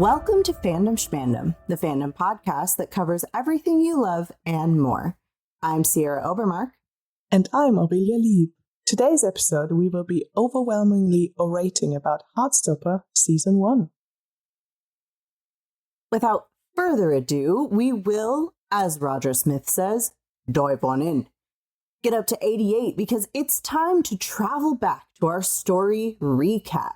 Welcome to Fandom Shmandom, the fandom podcast that covers everything you love and more. I'm Sierra Obermark. And I'm Aurelia Lieb. Today's episode, we will be overwhelmingly orating about Heartstopper Season 1. Without further ado, we will, as Roger Smith says, dive on in. Get up to 88 because it's time to travel back to our story recap.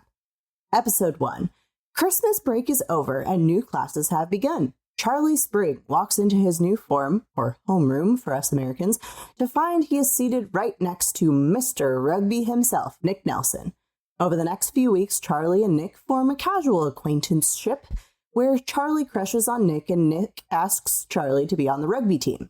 Episode 1. Christmas break is over and new classes have begun. Charlie Spring walks into his new form, or homeroom for us Americans, to find he is seated right next to Mr. Rugby himself, Nick Nelson. Over the next few weeks, Charlie and Nick form a casual acquaintanceship where Charlie crushes on Nick and Nick asks Charlie to be on the rugby team.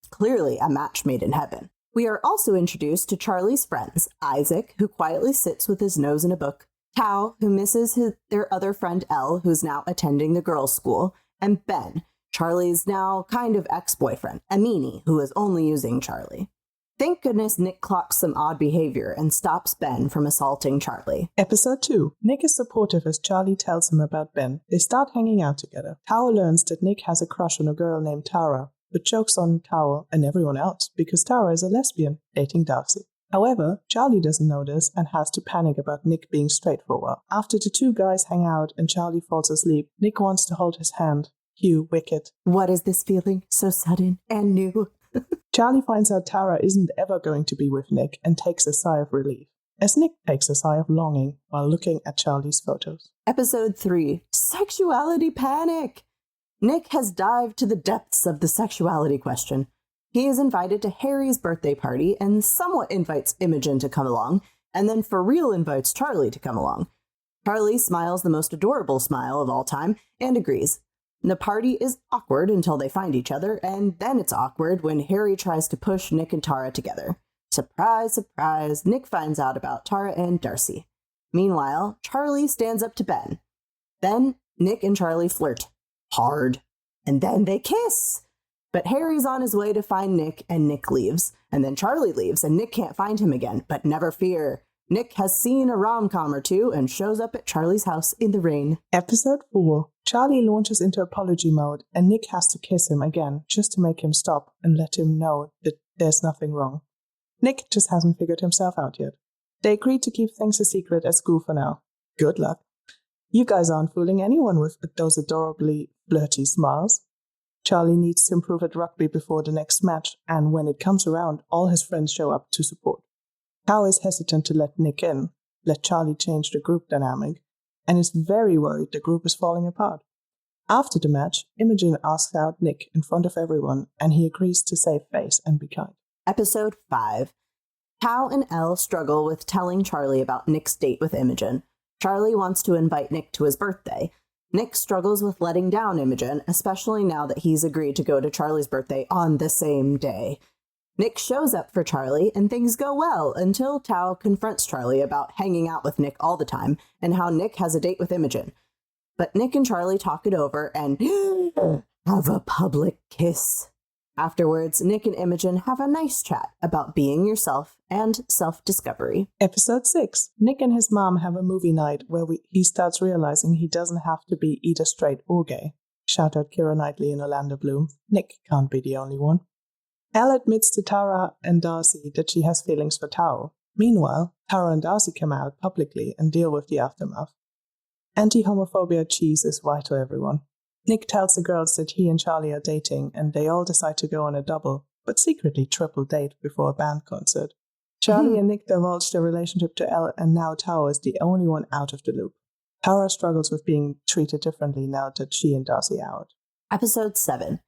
Clearly a match made in heaven. We are also introduced to Charlie's friends, Isaac, who quietly sits with his nose in a book, Tao, who misses their other friend Elle, who's now attending the girls' school, and Ben, Charlie's now kind of ex-boyfriend, a meanie, who is only using Charlie. Thank goodness Nick clocks some odd behavior and stops Ben from assaulting Charlie. Episode 2. Nick is supportive as Charlie tells him about Ben. They start hanging out together. Tao learns that Nick has a crush on a girl named Tara, but jokes on Tao and everyone else because Tara is a lesbian, dating Darcy. However, Charlie doesn't know this and has to panic about Nick being straight for a while. After the two guys hang out and Charlie falls asleep, Nick wants to hold his hand. Cue Wicked. What is this feeling so sudden and new? Charlie finds out Tara isn't ever going to be with Nick and takes a sigh of relief, as Nick takes a sigh of longing while looking at Charlie's photos. Episode 3. Sexuality Panic! Nick has dived to the depths of the sexuality question. He is invited to Harry's birthday party and somewhat invites Imogen to come along, and then for real invites Charlie to come along. Charlie smiles the most adorable smile of all time and agrees. The party is awkward until they find each other, and then it's awkward when Harry tries to push Nick and Tara together. Surprise, surprise, Nick finds out about Tara and Darcy. Meanwhile, Charlie stands up to Ben. Then Nick and Charlie flirt. Hard. And then they kiss. But Harry's on his way to find Nick, and Nick leaves. And then Charlie leaves, and Nick can't find him again. But never fear. Nick has seen a rom-com or two and shows up at Charlie's house in the rain. Episode 4. Charlie launches into apology mode, and Nick has to kiss him again just to make him stop and let him know that there's nothing wrong. Nick just hasn't figured himself out yet. They agree to keep things a secret at school for now. Good luck. You guys aren't fooling anyone with those adorably flirty smiles. Charlie needs to improve at rugby before the next match, and when it comes around, all his friends show up to support. Tao is hesitant to let Nick in, let Charlie change the group dynamic, and is very worried the group is falling apart. After the match, Imogen asks out Nick in front of everyone, and he agrees to save face and be kind. Episode 5. Tao and Elle struggle with telling Charlie about Nick's date with Imogen. Charlie wants to invite Nick to his birthday. Nick struggles with letting down Imogen, especially now that he's agreed to go to Charlie's birthday on the same day. Nick shows up for Charlie, and things go well until Tao confronts Charlie about hanging out with Nick all the time and how Nick has a date with Imogen. But Nick and Charlie talk it over and have a public kiss. Afterwards, Nick and Imogen have a nice chat about being yourself and self-discovery. Episode 6. Nick and his mom have a movie night where he starts realizing he doesn't have to be either straight or gay. Shout out Keira Knightley and Orlando Bloom. Nick can't be the only one. Elle admits to Tara and Darcy that she has feelings for Tao. Meanwhile, Tara and Darcy come out publicly and deal with the aftermath. Anti-homophobia cheese is vital, everyone. Nick tells the girls that he and Charlie are dating, and they all decide to go on a double, but secretly triple date before a band concert. Charlie and Nick divulge their relationship to Elle, and now Tao is the only one out of the loop. Tara struggles with being treated differently now that she and Darcy are out. Episode 7.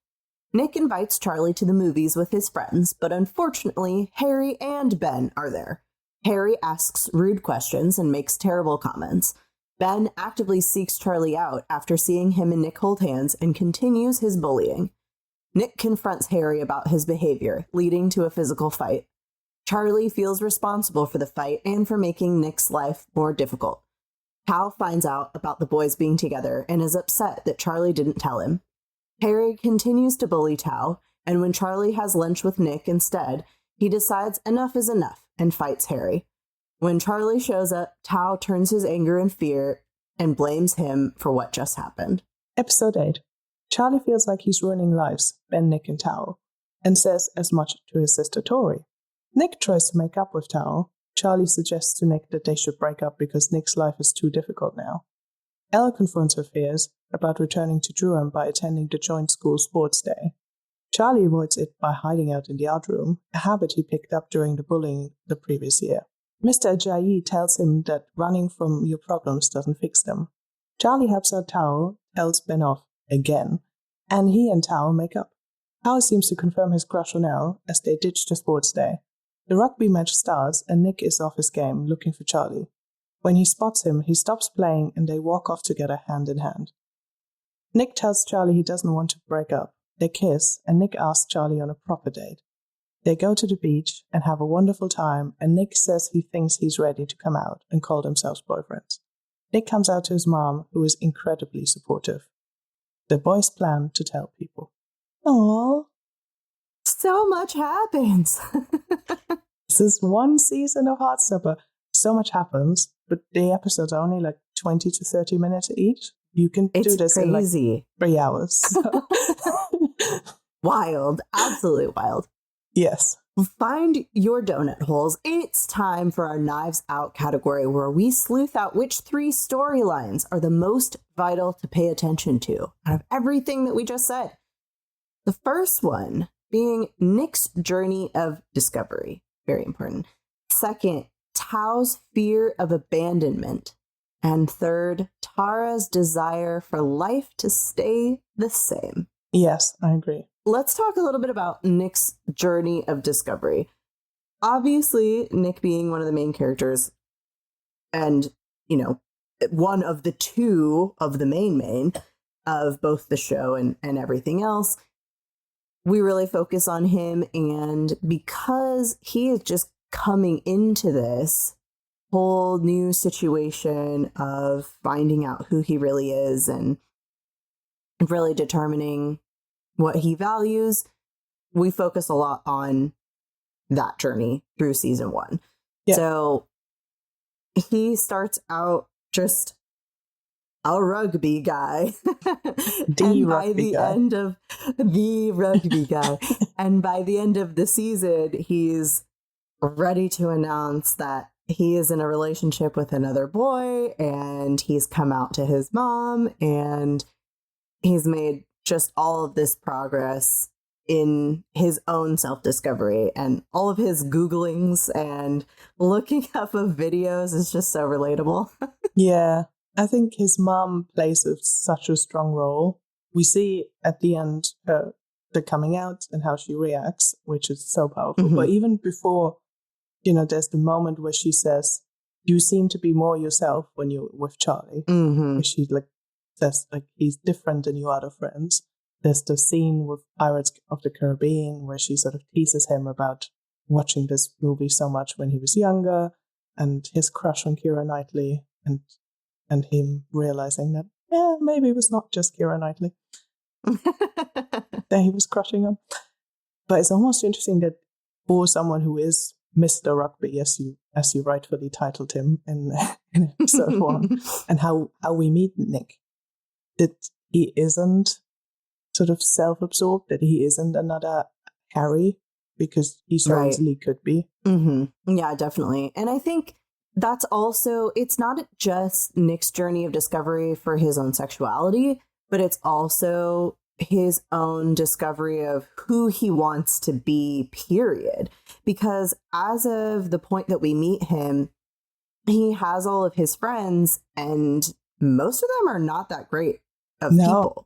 Nick invites Charlie to the movies with his friends, but unfortunately, Harry and Ben are there. Harry asks rude questions and makes terrible comments. Ben actively seeks Charlie out after seeing him and Nick hold hands and continues his bullying. Nick confronts Harry about his behavior, leading to a physical fight. Charlie feels responsible for the fight and for making Nick's life more difficult. Tao finds out about the boys being together and is upset that Charlie didn't tell him. Harry continues to bully Tao, and when Charlie has lunch with Nick instead, he decides enough is enough and fights Harry. When Charlie shows up, Tao turns his anger and fear and blames him for what just happened. Episode 8. Charlie feels like he's ruining lives, Ben, Nick, and Tao, and says as much to his sister Tori. Nick tries to make up with Tao. Charlie suggests to Nick that they should break up because Nick's life is too difficult now. Elle confronts her fears about returning to Durham by attending the joint school sports day. Charlie avoids it by hiding out in the art room, a habit he picked up during the bullying the previous year. Mr. Ajayi tells him that running from your problems doesn't fix them. Charlie helps out Tao, tells Ben off again, and he and Tao make up. Tao seems to confirm his crush on Elle as they ditch the sports day. The rugby match starts and Nick is off his game looking for Charlie. When he spots him, he stops playing and they walk off together hand in hand. Nick tells Charlie he doesn't want to break up. They kiss and Nick asks Charlie on a proper date. They go to the beach and have a wonderful time, and Nick says he thinks he's ready to come out and call themselves boyfriends. Nick comes out to his mom, who is incredibly supportive. The boys plan to tell people. Aww. So much happens. This is one season of Heartstopper. So much happens, but the episodes are only like 20 to 30 minutes each. You can do this crazy. In like 3 hours. So. Wild. Absolutely wild. Yes. Find your donut holes. It's time for our Knives Out category, where we sleuth out which 3 storylines are the most vital to pay attention to out of everything that we just said. The first one being Nick's journey of discovery. Very important. Second, Tao's fear of abandonment. And third, Tara's desire for life to stay the same. Yes, I agree. Let's talk a little bit about Nick's journey of discovery. Obviously, Nick being one of the main characters and, one of the 2 of the main of both the show and everything else, we really focus on him. And because he is just coming into this whole new situation of finding out who he really is and really determining what he values, we focus a lot on that journey through season 1. Yeah. So he starts out just a rugby guy. The rugby guy. And by the end of the season, he's ready to announce that he is in a relationship with another boy, and he's come out to his mom, and he's made just all of this progress in his own self-discovery, and all of his Googlings and looking up of videos is just so relatable. Yeah, I think his mom plays such a strong role. We see at the end the coming out and how she reacts, which is so powerful. Mm-hmm. But even before, there's the moment where she says, "You seem to be more yourself when you're with Charlie." Mm-hmm. Where she says he's different than your other friends. There's the scene with Pirates of the Caribbean where she sort of teases him about watching this movie so much when he was younger, and his crush on Keira Knightley, and him realizing that maybe it was not just Keira Knightley that he was crushing on. But it's almost interesting that for someone who is Mr. Rugby, as you rightfully titled him in episode 1, and how we meet Nick, that he isn't sort of self-absorbed, that he isn't another Harry, because he so easily could be. Mm-hmm. Yeah, definitely. And I think that's also, it's not just Nick's journey of discovery for his own sexuality, but it's also his own discovery of who he wants to be, period. Because as of the point that we meet him, he has all of his friends, and most of them are not that great of people.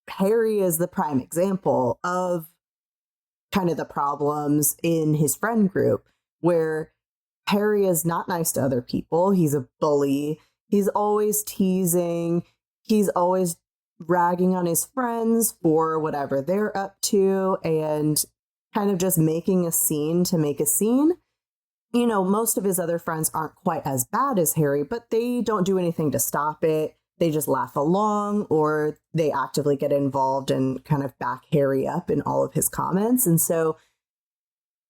Harry is the prime example of kind of the problems in his friend group, where Harry is not nice to other people. He's a bully. He's always teasing. He's always ragging on his friends for whatever they're up to, and kind of just making a scene to make a scene. Most of his other friends aren't quite as bad as Harry, but they don't do anything to stop it. They just laugh along, or they actively get involved and kind of back Harry up in all of his comments. And so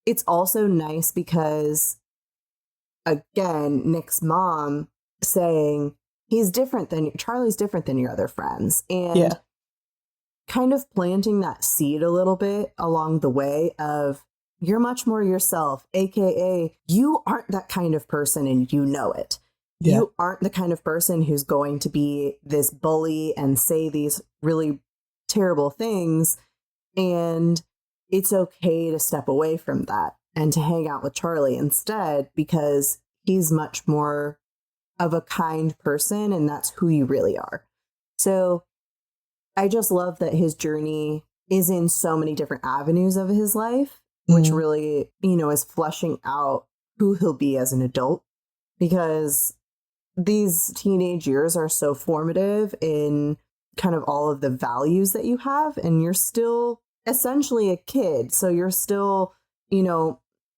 it's also nice because, again, Nick's mom saying, Charlie's different than your other friends. And Yeah. kind of planting that seed a little bit along the way of you're much more yourself, aka you aren't that kind of person and you know it. Yeah. You aren't the kind of person who's going to be this bully and say these really terrible things. And it's okay to step away from that and to hang out with Charlie instead, because he's much more of a kind person and that's who you really are. So I just love that his journey is in so many different avenues of his life, which really, is fleshing out who he'll be as an adult, because these teenage years are so formative in kind of all of the values that you have, and you're still essentially a kid. So you're still,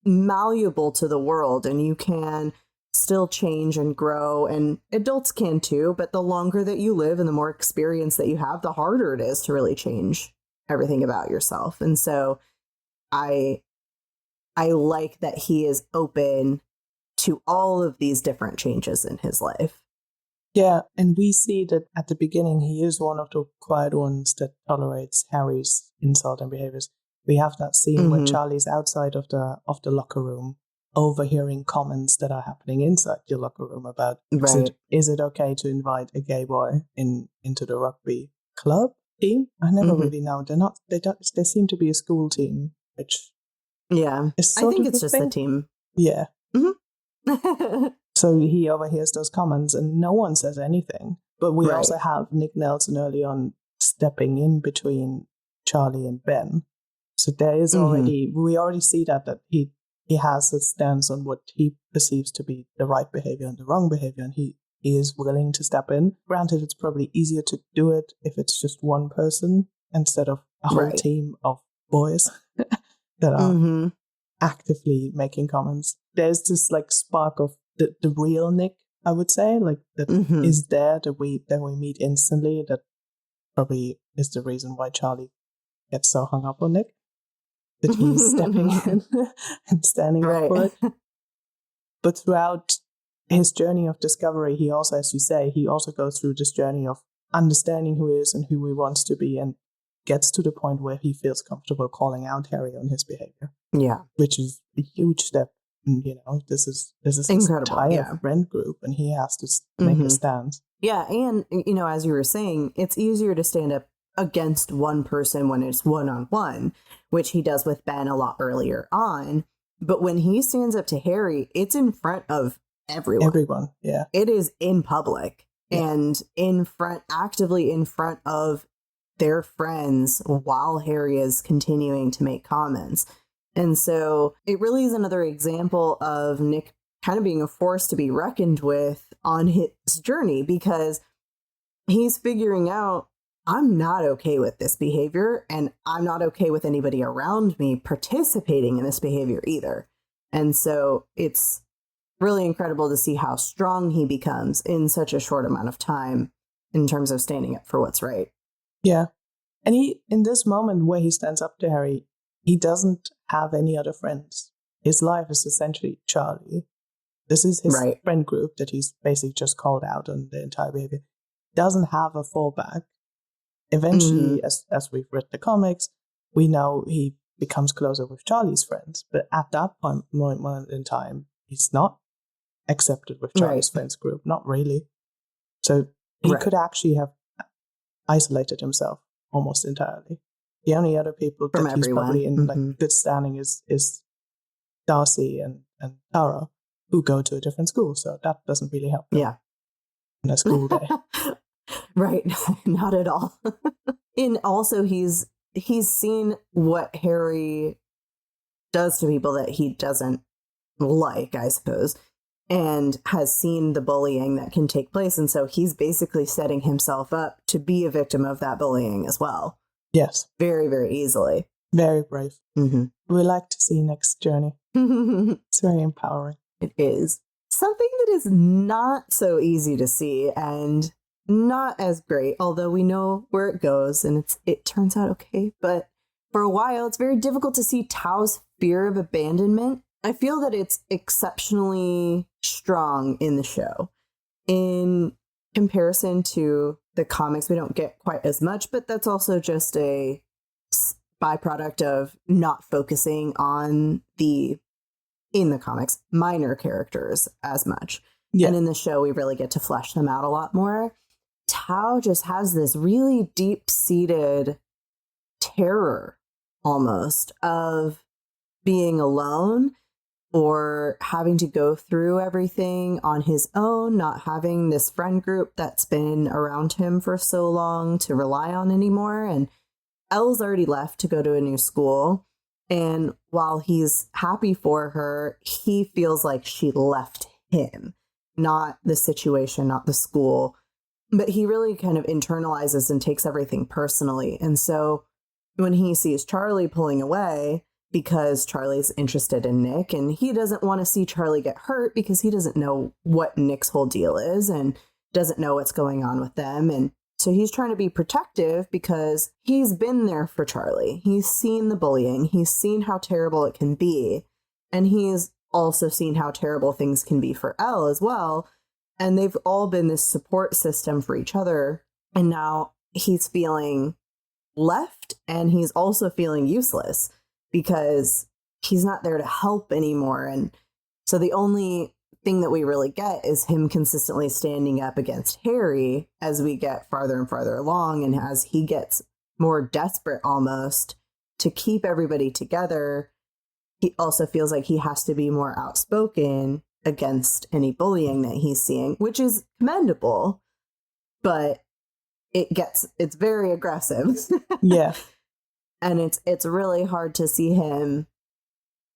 malleable to the world, and you can still change and grow, and adults can too. But the longer that you live and the more experience that you have, the harder it is to really change everything about yourself. And so I like that he is open to all of these different changes in his life. Yeah, and we see that at the beginning he is one of the quiet ones that tolerates Harry's insulting behaviors. We have that scene where Charlie's outside of the locker room, overhearing comments that are happening inside the locker room about is it okay to invite a gay boy into the rugby club team? I never really know. They seem to be a school team, which is I think it's just the team. Yeah. So he overhears those comments and no one says anything. But we also have Nick Nelson early on stepping in between Charlie and Ben. So there is we already see that he has a stance on what he perceives to be the right behavior and the wrong behavior, and he is willing to step in. Granted, it's probably easier to do it if it's just one person instead of a whole team of boys that are actively making comments. There's this spark of the real Nick, I would say, that is there that we meet instantly. That probably is the reason why Charlie gets so hung up on Nick, that he's stepping in and standing up for it. But throughout his journey of discovery, he also, as you say, he also goes through this journey of understanding who he is and who he wants to be, and gets to the point where he feels comfortable calling out Harry on his behavior. Yeah, which is a huge step. And, this is incredible. His entire friend group, and he has to make a stand. Yeah, and as you were saying, it's easier to stand up against one person when it's one-on-one, which he does with Ben a lot earlier on. But when he stands up to Harry, it's in front of everyone. Yeah, it is in public and actively in front of their friends while Harry is continuing to make comments. And so it really is another example of Nick kind of being a force to be reckoned with on his journey, because he's figuring out, I'm not okay with this behavior, and I'm not okay with anybody around me participating in this behavior either. And so it's really incredible to see how strong he becomes in such a short amount of time in terms of standing up for what's right. Yeah. And he, in this moment where he stands up to Harry, he doesn't have any other friends. His life is essentially Charlie. This is his friend group that he's basically just called out on the entire behavior. Doesn't have a fallback. Eventually, as we've read the comics, we know he becomes closer with Charlie's friends. But at that moment in time, he's not accepted with Charlie's friends group. Not really. So he could actually have isolated himself almost entirely. The only other people that he's probably in good standing is Darcy and Tara, who go to a different school. So that doesn't really help him in a school day. Right. Not at all. And also he's seen what Harry does to people that he doesn't like, I suppose, and has seen the bullying that can take place. And so he's basically setting himself up to be a victim of that bullying as well. Yes. Very, very easily. Very brave. We like to see Nick's journey. It's very empowering. It is. Something that is not so easy to see and not as great, although we know where it goes and it turns out okay. But for a while, it's very difficult to see Tao's fear of abandonment. I feel that it's exceptionally strong in the show. In comparison to the comics, we don't get quite as much, but that's also just a byproduct of not focusing on in the comics, minor characters as much. Yeah. And in the show, we really get to flesh them out a lot more. Tao just has this really deep-seated terror almost of being alone or having to go through everything on his own, not having this friend group that's been around him for so long to rely on anymore. And Elle's already left to go to a new school. And while he's happy for her, he feels like she left him, not the situation, not the school. But he really kind of internalizes and takes everything personally. And so when he sees Charlie pulling away because Charlie's interested in Nick, and he doesn't want to see Charlie get hurt because he doesn't know what Nick's whole deal is and doesn't know what's going on with them. And so he's trying to be protective because he's been there for Charlie. He's seen the bullying. He's seen how terrible it can be. And he's also seen how terrible things can be for Elle as well. And they've all been this support system for each other. And now he's feeling left, and he's also feeling useless because he's not there to help anymore. And so the only thing that we really get is him consistently standing up against Harry as we get farther and farther along, and as he gets more desperate almost to keep everybody together. He also feels like he has to be more outspoken against any bullying that he's seeing, which is commendable, but it's very aggressive. Yeah. And it's really hard to see him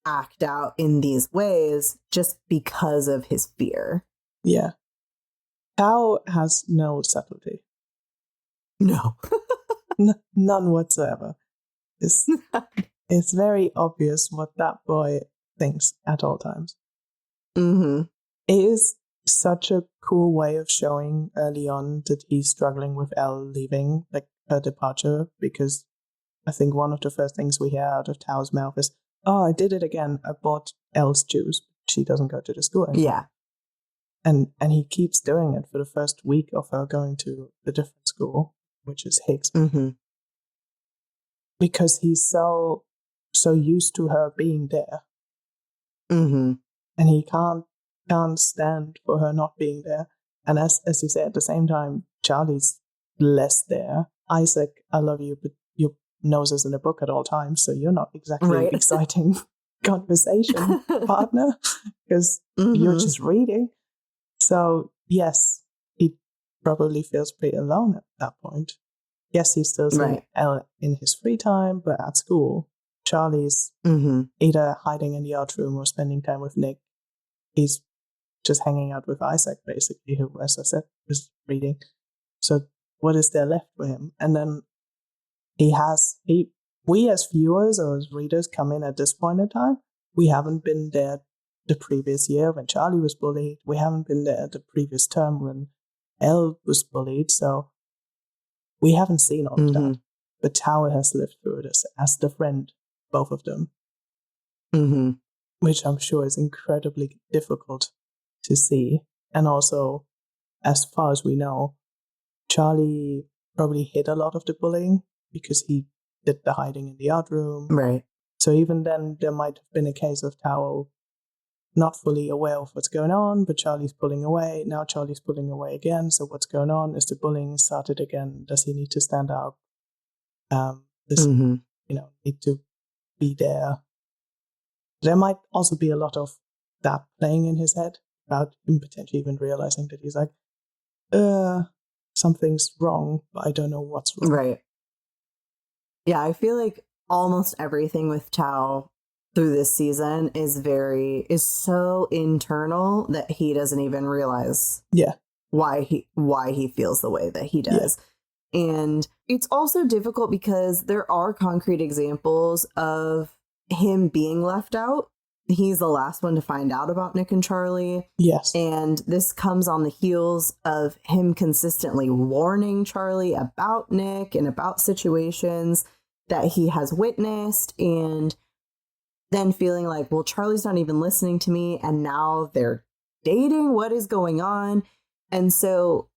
act out in these ways just because of his fear. Yeah. Tao has no subtlety. No. None whatsoever. It's very obvious what that boy thinks at all times. Mm-hmm. It is such a cool way of showing early on that he's struggling with Elle leaving, like her departure, because I think one of the first things we hear out of Tao's mouth is, "Oh, I did it again. I bought Elle's juice. She doesn't go to the school anymore." Yeah. And he keeps doing it for the first week of her going to the different school, which is Higgs. Mm-hmm. Because he's so used to her being there. Mm-hmm. And he can't stand for her not being there. And as you say, at the same time, Charlie's less there. Isaac, I love you, but your nose is in a book at all times, so you're not exactly an exciting conversation partner, because you're just reading. So yes, he probably feels pretty alone at that point. Yes, he's still seeing Elle in his free time, but at school, Charlie's either hiding in the art room or spending time with Nick. He's just hanging out with Isaac, basically, who, as I said, was reading. So what is there left for him? And then we as viewers or as readers come in at this point in time. We haven't been there the previous year when Charlie was bullied. We haven't been there the previous term when Elle was bullied. So we haven't seen all of that. But Tao has lived through it as the friend, both of them. Mm-hmm. Which I'm sure is incredibly difficult to see. And also, as far as we know, Charlie probably hid a lot of the bullying because he did the hiding in the art room. Right. So even then, there might have been a case of Tao not fully aware of what's going on, but Charlie's pulling away. Now Charlie's pulling away again. So what's going on? Is the bullying started again? Does he need to stand up? Does need to be there? There might also be a lot of that playing in his head about him potentially even realizing that he's like, something's wrong, but I don't know what's wrong. Right. Yeah, I feel like almost everything with Tao through this season is so internal that he doesn't even realize why he feels the way that he does. Yeah. And it's also difficult because there are concrete examples of him being left out. He's the last one to find out about Nick and Charlie. Yes. And this comes on the heels of him consistently warning Charlie about Nick and about situations that he has witnessed, and then feeling like, well, Charlie's not even listening to me, and now they're dating. What is going on? And so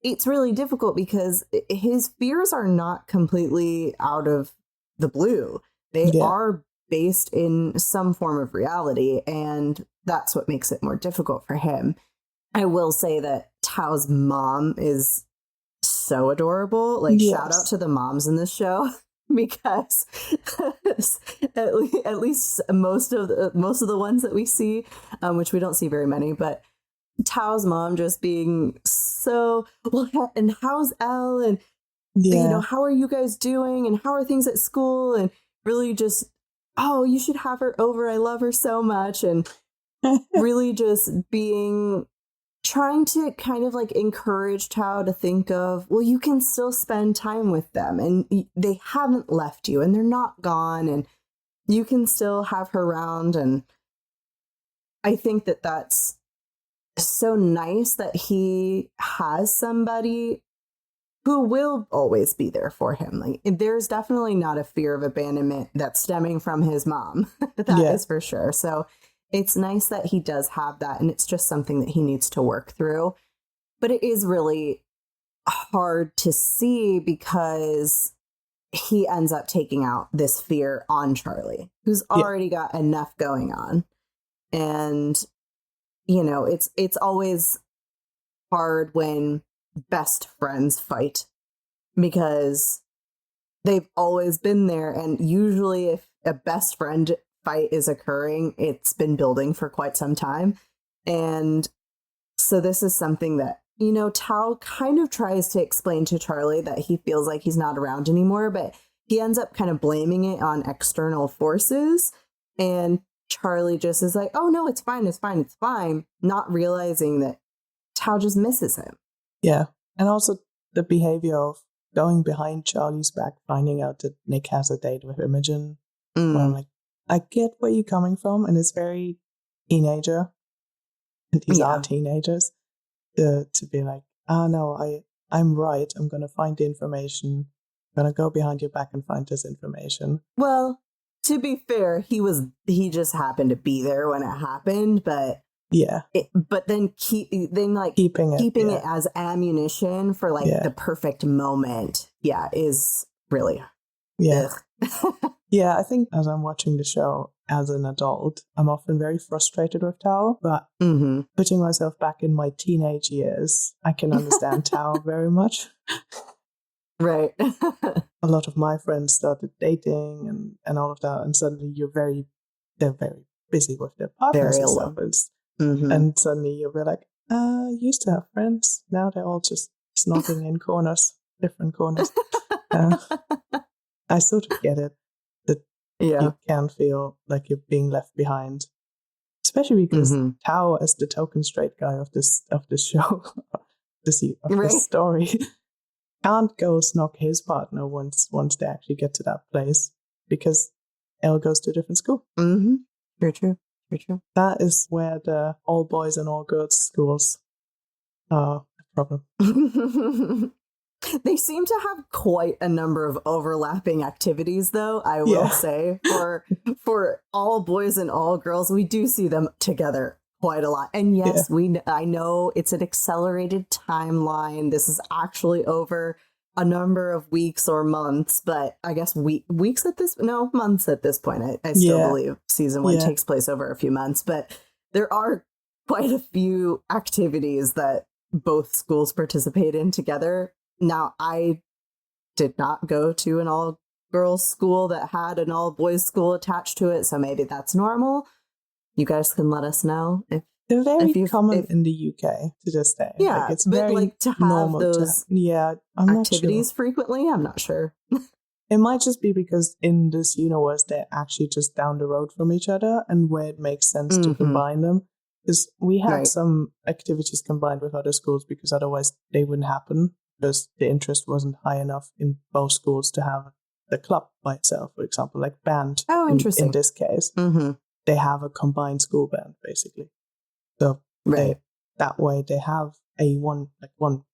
it's really difficult because his fears are not completely out of the blue. They are based in some form of reality, and that's what makes it more difficult for him. I will say that Tao's mom is so adorable. Like, shout out to the moms in this show. Because at least most of the ones that we see, which we don't see very many, but Tao's mom just being so, well, and how's Elle, and you know, how are you guys doing, and how are things at school, and really just, oh, you should have her over, I love her so much, and really just trying to kind of like encourage Tao to think of, well, you can still spend time with them, and they haven't left you, and they're not gone, and you can still have her around. And I think that that's so nice that he has somebody who will always be there for him. Like, there's definitely not a fear of abandonment that's stemming from his mom. That is for sure. So it's nice that he does have that, and it's just something that he needs to work through. But it is really hard to see because he ends up taking out this fear on Charlie, who's already got enough going on. And, you know, it's always hard when best friends fight because they've always been there. And usually if a best friend fight is occurring, it's been building for quite some time. And so this is something that, you know, Tao kind of tries to explain to Charlie that he feels like he's not around anymore, but he ends up kind of blaming it on external forces. And Charlie just is like, oh no, it's fine, not realizing that Tao just misses him. Yeah. And also the behavior of going behind Charlie's back, finding out that Nick has a date with Imogen. Where I'm like, I get where you're coming from, and it's very teenager, and these are teenagers, to be like, oh no, I'm right, I'm going to find the information, I'm going to go behind your back and find this information. Well, to be fair, he just happened to be there when it happened, but but then keeping it as ammunition for like the perfect moment, is really I think as I'm watching the show as an adult, I'm often very frustrated with Tao, but putting myself back in my teenage years, I can understand Tao very much. Right. A lot of my friends started dating and all of that, and suddenly they're very busy with their partners and stuff. And suddenly you'll be like, used to have friends, now they're all just snogging in different corners. I sort of get it, that you can feel like you're being left behind, especially because Tao, as the token straight guy of this show, this story, can't go snog his partner once they actually get to that place because Elle goes to a different school. Very true. That is where the all boys and all girls schools are a problem. They seem to have quite a number of overlapping activities, though, I will say. For all boys and all girls, we do see them together quite a lot. And yes, I know it's an accelerated timeline. This is actually over a number of weeks or months, but I guess months at this point. I still believe season 1 takes place over a few months, but there are quite a few activities that both schools participate in together. Now, I did not go to an all-girls school that had an all-boys school attached to it, so maybe that's normal. You guys can let us know if they're very common in the UK to this day. Yeah, like, it's but very like to have those activities frequently, I'm not sure. It might just be because in this universe they're actually just down the road from each other, and where it makes sense to combine them. Because we had some activities combined with other schools because otherwise they wouldn't happen, because the interest wasn't high enough in both schools to have the club by itself, for example, like band. Oh, interesting. In this case, they have a combined school band, basically. So that way they have one.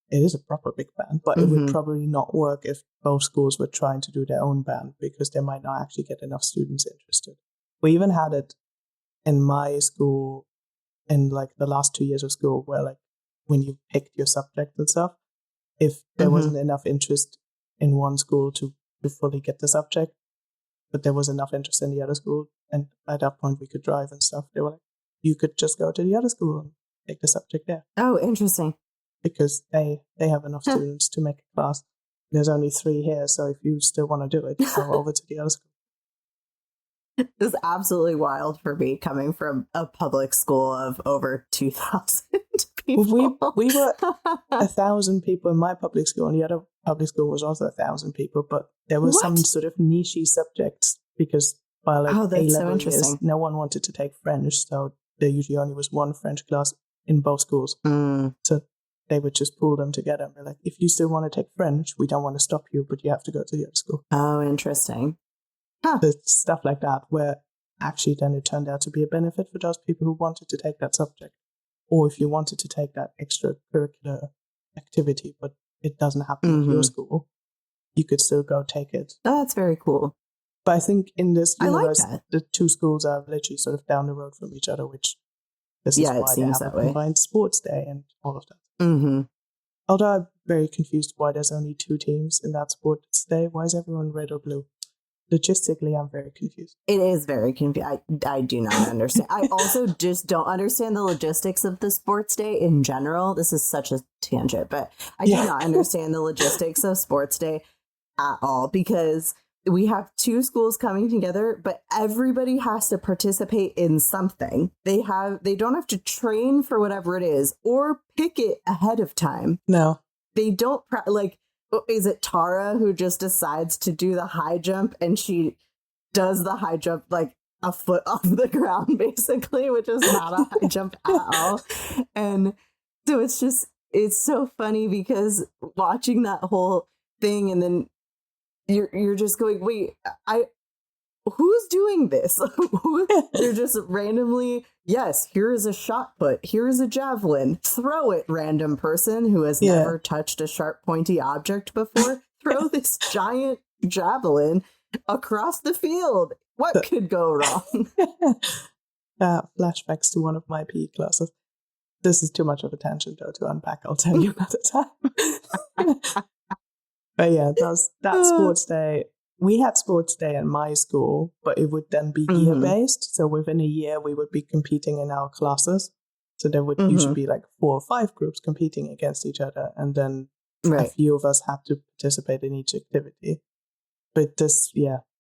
It is a proper big band, but it would probably not work if both schools were trying to do their own band, because they might not actually get enough students interested. We even had it in my school in like the last 2 years of school, where like when you picked your subject and stuff, if there wasn't enough interest in one school to fully get the subject, but there was enough interest in the other school. And at that point we could drive and stuff. They were like, you could just go to the other school and take the subject there. Oh, interesting. Because they have enough students to make a class. There's only 3 here, so if you still want to do it, go over to the other school. This is absolutely wild for me, coming from a public school of over 2,000 people. We were 1,000 people in my public school, and the other public school was also 1,000 people, but there were some sort of niche subjects because by like A-level years, no one wanted to take French, so there usually only was one French class in both schools. So they would just pull them together and be like, if you still want to take French, we don't want to stop you, but you have to go to the other school. Oh, interesting. The stuff like that, where actually then it turned out to be a benefit for those people who wanted to take that subject. Or if you wanted to take that extracurricular activity, but it doesn't happen at your school, you could still go take it. Oh, that's very cool. But I think in this universe, like the 2 schools are literally sort of down the road from each other, which this is why they have a combined sports day and all of that. Although I'm very confused why there's only 2 teams in that sports day. Why is everyone red or blue? Logistically, I'm very confused. It is very confusing. I do not understand. I also just don't understand the logistics of the sports day in general. This is such a tangent, but I do not understand the logistics of sports day at all, because we have 2 schools coming together, but everybody has to participate in something. They don't have to train for whatever it is or pick it ahead of time. No. They don't is it Tara who just decides to do the high jump, and she does the high jump like a foot off the ground, basically, which is not a high jump at all. And so it's so funny because watching that whole thing, and then you're just going, wait, who's doing this? They're just randomly, yes, here is a shot put, here is a javelin, throw it, random person who has never touched a sharp, pointy object before. Throw this giant javelin across the field. What could go wrong? Flashbacks to one of my PE classes. This is too much of a tangent, though, to unpack. I'll tell you another time. But yeah, that sports day. We had sports day at my school, but it would then be year-based. So within a year, we would be competing in our classes. So there would usually be like 4 or 5 groups competing against each other. And then a few of us had to participate in each activity. But this,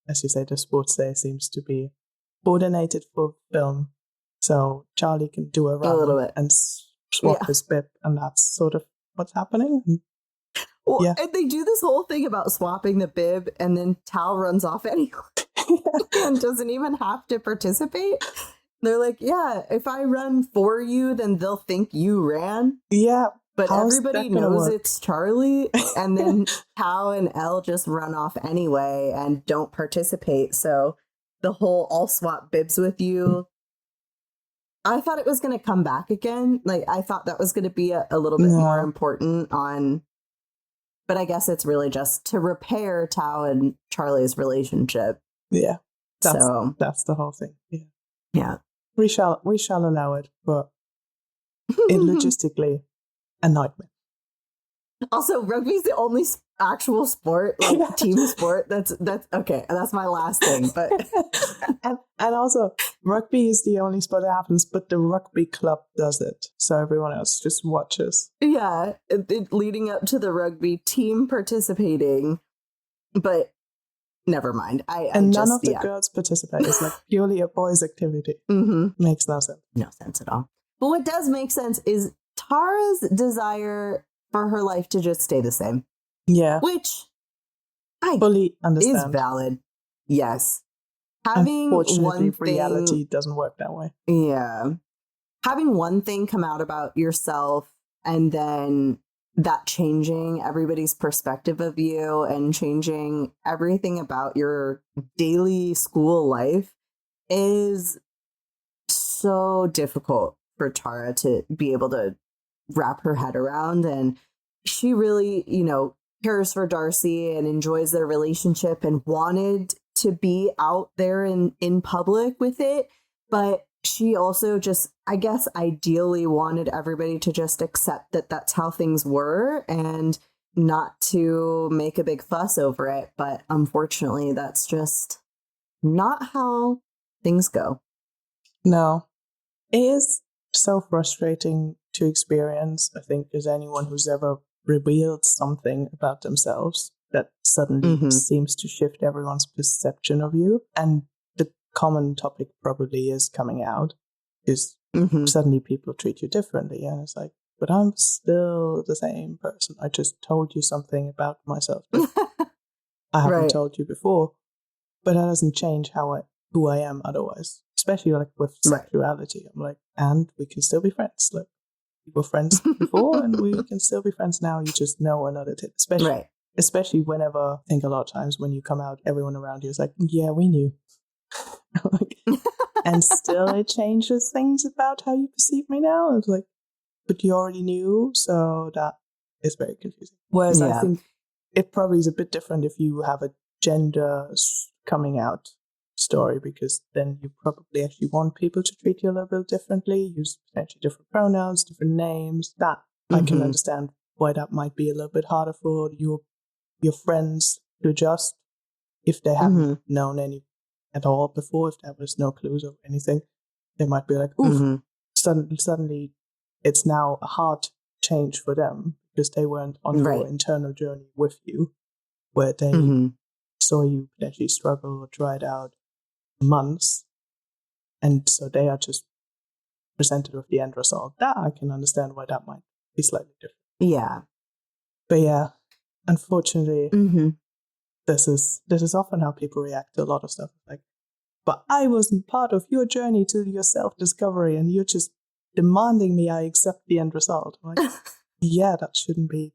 as you say, the sports day seems to be coordinated for film. So Charlie can do a run little bit and swap his bib. And that's sort of what's happening. Well, and they do this whole thing about swapping the bib, and then Tal runs off anyway and doesn't even have to participate. They're like, yeah, if I run for you, then they'll think you ran. Yeah. But everybody knows it's Charlie, and then Tal and Elle just run off anyway and don't participate. So the whole I'll swap bibs with you, I thought it was going to come back again. Like, I thought that was going to be a little bit more important on... But I guess it's really just to repair Tao and Charlie's relationship. Yeah. That's the whole thing. Yeah. Yeah. We shall allow it, but logistically a nightmare. Also, rugby's the only actual sport, like team sport. That's okay. That's my last thing. But and also, rugby is the only sport that happens, but the rugby club does it, so everyone else just watches. Yeah, leading up to the rugby team participating, but never mind. None of the girls participate. It's like purely a boys' activity. Makes no sense. No sense at all. But what does make sense is Tara's desire for her life to just stay the same. Yeah. Which I fully understand. Is valid. Yes. Having Unfortunately, one reality doesn't work that way. Yeah. Having one thing come out about yourself, and then that changing everybody's perspective of you and changing everything about your daily school life is so difficult for Tara to be able to wrap her head around. And she really, cares for Darcy and enjoys their relationship and wanted to be out there in public with it. But she also just, I guess, ideally wanted everybody to just accept that that's how things were. And not to make a big fuss over it, but unfortunately, that's just not how things go. No, it is so frustrating to experience, I think, as anyone who's ever revealed something about themselves that suddenly seems to shift everyone's perception of you. And the common topic probably is coming out, is suddenly people treat you differently. And it's like, but I'm still the same person. I just told you something about myself that I haven't told you before. But that doesn't change who I am otherwise, especially like with sexuality. I'm like, and we can still be friends. Like, we were friends before and we can still be friends now. You just know another tip. Especially whenever, I think a lot of times when you come out, everyone around you is like, yeah, we knew. Like, and still it changes things about how you perceive me now. It's like, but you already knew, so that is very confusing. Whereas I think it probably is a bit different if you have a gender coming out story, because then you probably actually want people to treat you a little bit differently, use potentially different pronouns, different names. That I can understand why that might be a little bit harder for your friends to adjust if they haven't known any at all before, if there was no clues or anything. They might be like, oof, suddenly it's now a hard change for them because they weren't on your internal journey with you, where they saw you potentially struggle or try it out months, and so they are just presented with the end result. That I can understand why that might be slightly different. Yeah. But yeah, unfortunately, this is often how people react to a lot of stuff. Like, but I wasn't part of your journey to your self-discovery, and you're just demanding me I accept the end result. I'm like, yeah, that shouldn't be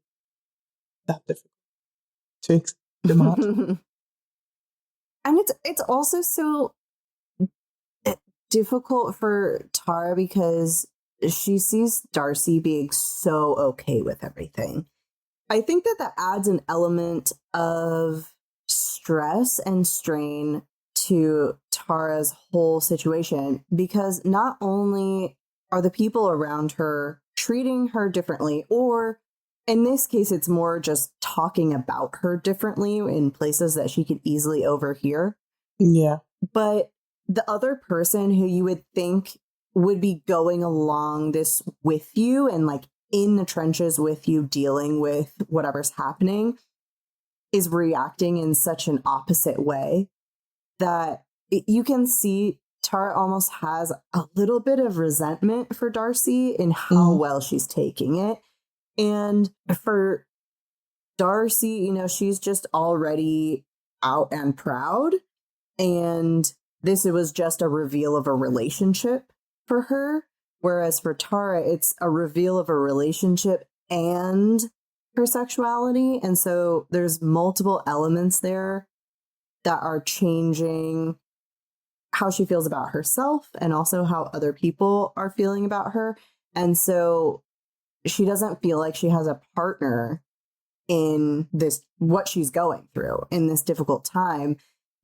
that difficult to demand. And it's also so difficult for Tara because she sees Darcy being so okay with everything. I think that adds an element of stress and strain to Tara's whole situation, because not only are the people around her treating her differently, or in this case, it's more just talking about her differently in places that she could easily overhear. Yeah. But the other person who you would think would be going along this with you and like in the trenches with you dealing with whatever's happening is reacting in such an opposite way that you can see Tara almost has a little bit of resentment for Darcy in how well she's taking it. And for Darcy, you know, she's just already out and proud. And this was just a reveal of a relationship for her. Whereas for Tara, it's a reveal of a relationship and her sexuality. And so there's multiple elements there that are changing how she feels about herself and also how other people are feeling about her. And so she doesn't feel like she has a partner in this, what she's going through in this difficult time.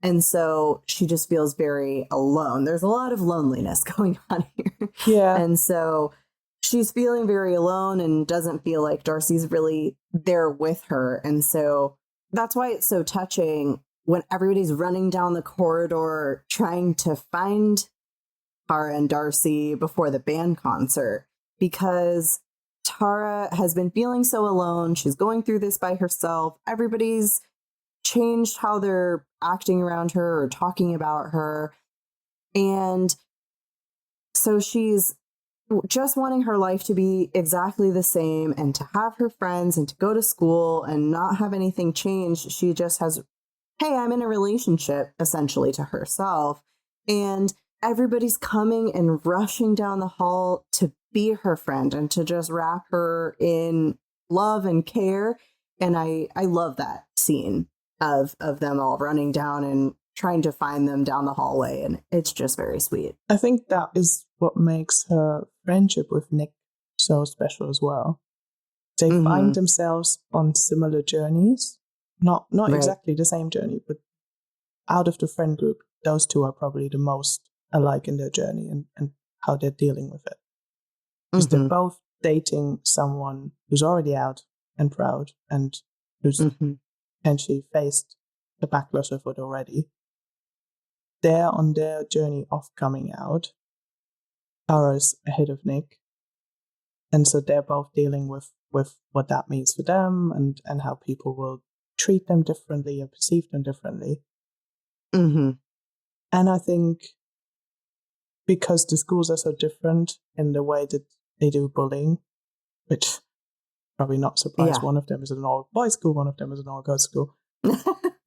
And so she just feels very alone. There's a lot of loneliness going on here. Yeah. And so she's feeling very alone and doesn't feel like Darcy's really there with her. And so that's why it's so touching when everybody's running down the corridor trying to find Tara and Darcy before the band concert, because Tara has been feeling so alone. She's going through this by herself. Everybody's changed how they're acting around her or talking about her. And so she's just wanting her life to be exactly the same and to have her friends and to go to school and not have anything change. She just has, hey, I'm in a relationship, essentially, to herself. And everybody's coming and rushing down the hall to be her friend and to just wrap her in love and care. And I love that scene of them all running down and trying to find them down the hallway. And it's just very sweet. I think that is what makes her friendship with Nick so special as well. They find themselves on similar journeys, not exactly the same journey, but out of the friend group, those two are probably the most alike in their journey and how they're dealing with it. Because they're both dating someone who's already out and proud and who's Mm-hmm. potentially faced the backlash of it already. They're on their journey of coming out. Tara's ahead of Nick. And so they're both dealing with what that means for them and how people will treat them differently and perceive them differently. Mm-hmm. And I think because the schools are so different in the way that they do bullying, which probably not surprise, one of them is an all-boys school, one of them is an all-girls school.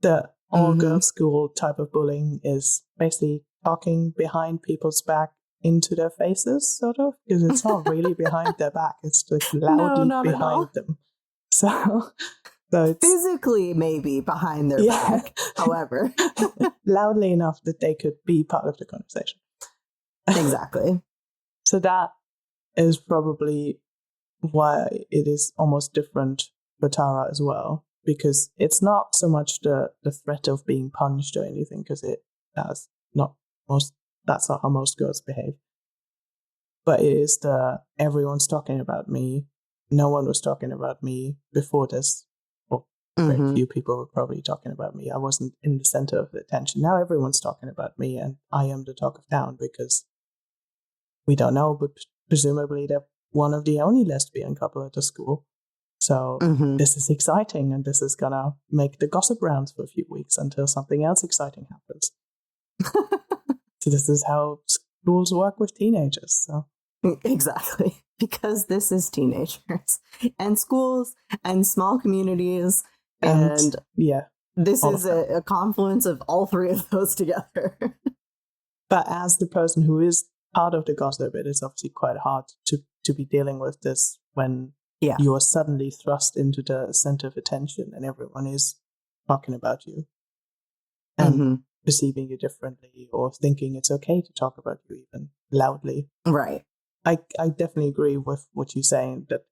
The all-girls school type of bullying is basically talking behind people's back into their faces, sort of, because it's not really behind their back, it's like loudly behind them. So it's physically maybe behind their back, however. Loudly enough that they could be part of the conversation. Exactly. So that is probably why it is almost different for Tara as well, because it's not so much the threat of being punched or anything, because that's not how most girls behave. But it is everyone's talking about me. No one was talking about me before this. Well, very few people were probably talking about me. I wasn't in the center of the attention. Now everyone's talking about me, and I am the talk of town because we don't know, but presumably they're one of the only lesbian couple at the school. So this is exciting, and this is going to make the gossip rounds for a few weeks until something else exciting happens. So this is how schools work with teenagers. So exactly, because this is teenagers and schools and small communities. And this is a confluence of all three of those together. But as the person who is part of the gossip, it is obviously quite hard to be dealing with this when you are suddenly thrust into the center of attention and everyone is talking about you and perceiving you differently or thinking it's okay to talk about you even loudly. Right. I definitely agree with what you're saying, that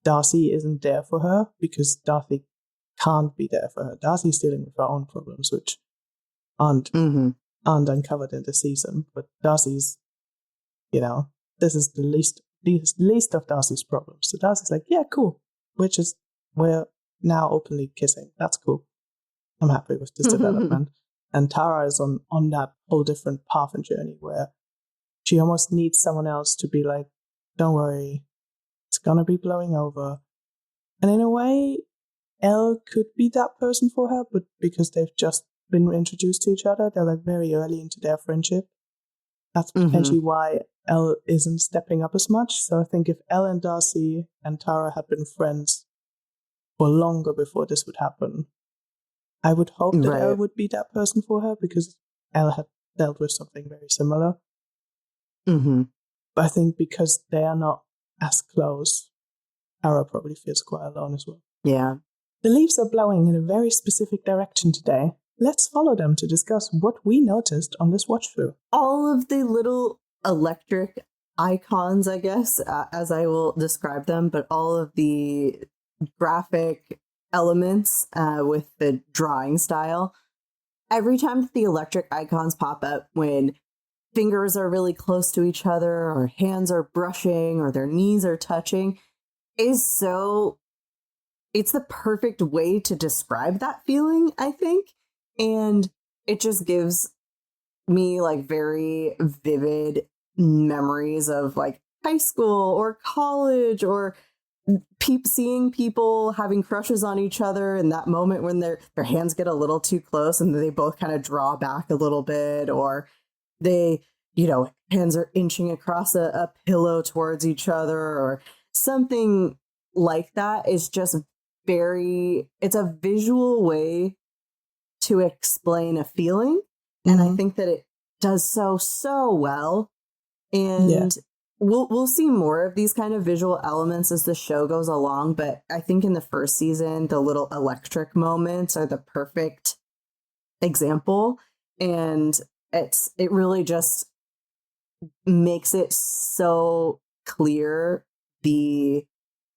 Darcy isn't there for her because Darcy can't be there for her. Darcy's dealing with her own problems, which aren't uncovered in the season. But Darcy's, this is the least of Darcy's problems. So Darcy's like, yeah, cool. We're now openly kissing. That's cool. I'm happy with this development. And Tara is on that whole different path and journey where she almost needs someone else to be like, don't worry, it's gonna be blowing over. And in a way, Elle could be that person for her, but because they've just been introduced to each other, they're like very early into their friendship. That's potentially why Elle isn't stepping up as much. So I think if Elle and Darcy and Tara had been friends for longer before this would happen, I would hope that Elle would be that person for her because Elle had dealt with something very similar. But I think because they are not as close, Tara probably feels quite alone as well. Yeah. The leaves are blowing in a very specific direction today. Let's follow them to discuss what we noticed on this watch through. All of the little electric icons, I guess, as I will describe them, but all of the graphic elements with the drawing style. Every time the electric icons pop up when fingers are really close to each other or hands are brushing or their knees are touching, it's the perfect way to describe that feeling, I think. And it just gives me like very vivid memories of like high school or college or seeing people having crushes on each other in that moment when their hands get a little too close and they both kind of draw back a little bit, or they, hands are inching across a pillow towards each other or something like that. Is just it's a visual way to explain a feeling. And I think that it does so well. And we'll see more of these kind of visual elements as the show goes along. But I think in the first season, the little electric moments are the perfect example. And it really just makes it so clear the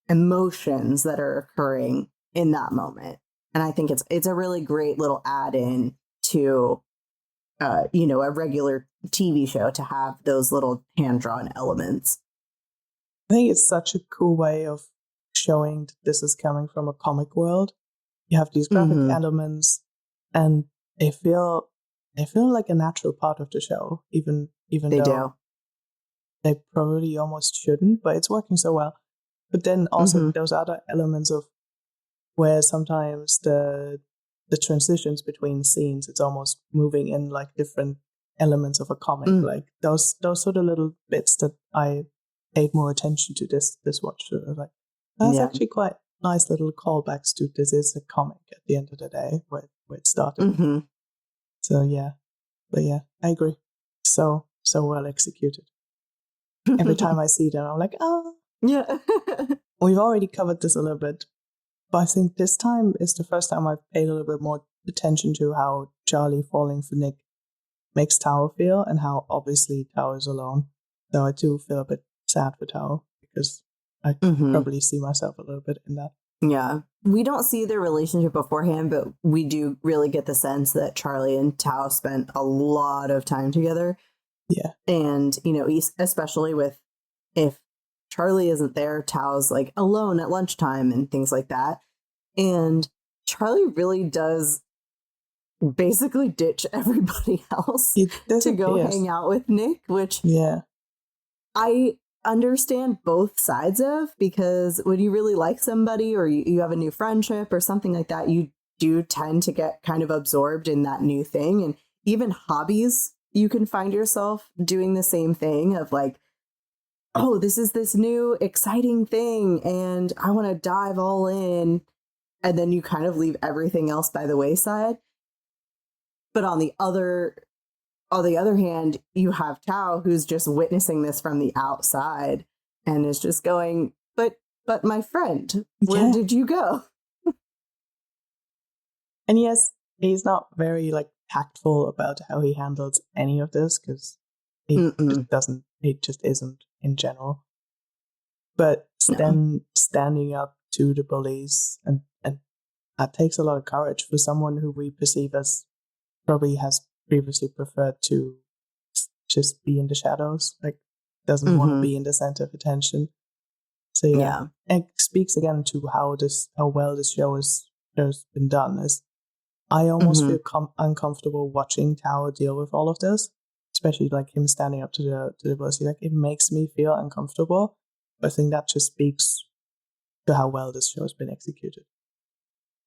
emotions that are occurring in that moment. And I think it's a really great little add-in to a regular TV show to have those little hand-drawn elements. I think it's such a cool way of showing that this is coming from a comic world. You have these graphic elements, and they feel like a natural part of the show, even They though do. they probably almost shouldn't, but it's working so well. But then also those other elements of where sometimes the transitions between scenes, it's almost moving in like different elements of a comic, like those sort of little bits that I paid more attention to this watch. So I was like, that's actually quite nice little callbacks to this is a comic at the end of the day where it started. So yeah, but yeah, I agree. So well executed. Every time I see them, I'm like, oh yeah. We've already covered this a little bit, but I think this time is the first time I've paid a little bit more attention to how Charlie falling for Nick makes Tao feel, and how obviously Tao is alone. Though I do feel a bit sad for Tao because I probably see myself a little bit in that. Yeah. We don't see their relationship beforehand, but we do really get the sense that Charlie and Tao spent a lot of time together. Yeah. And, you know, especially with if Charlie isn't there, Tao's like alone at lunchtime and things like that. And Charlie really does basically ditch everybody else to go hang out with Nick, which I understand both sides of, because when you really like somebody or you have a new friendship or something like that, you do tend to get kind of absorbed in that new thing. And even hobbies, you can find yourself doing the same thing of like, oh, this is this new exciting thing and I want to dive all in. And then you kind of leave everything else by the wayside. But on the other hand, you have Tao, who's just witnessing this from the outside and is just going, but my friend, where did you go? And yes, he's not very like tactful about how he handles any of this, because he just isn't in general. But standing up to the bullies, and that takes a lot of courage for someone who we perceive as probably has previously preferred to just be in the shadows, like doesn't want to be in the center of attention. So yeah, it speaks again to how well this show has been done. Is I almost feel uncomfortable watching Tao deal with all of this, especially like him standing up to the boss. Like it makes me feel uncomfortable. But I think that just speaks to how well this show has been executed.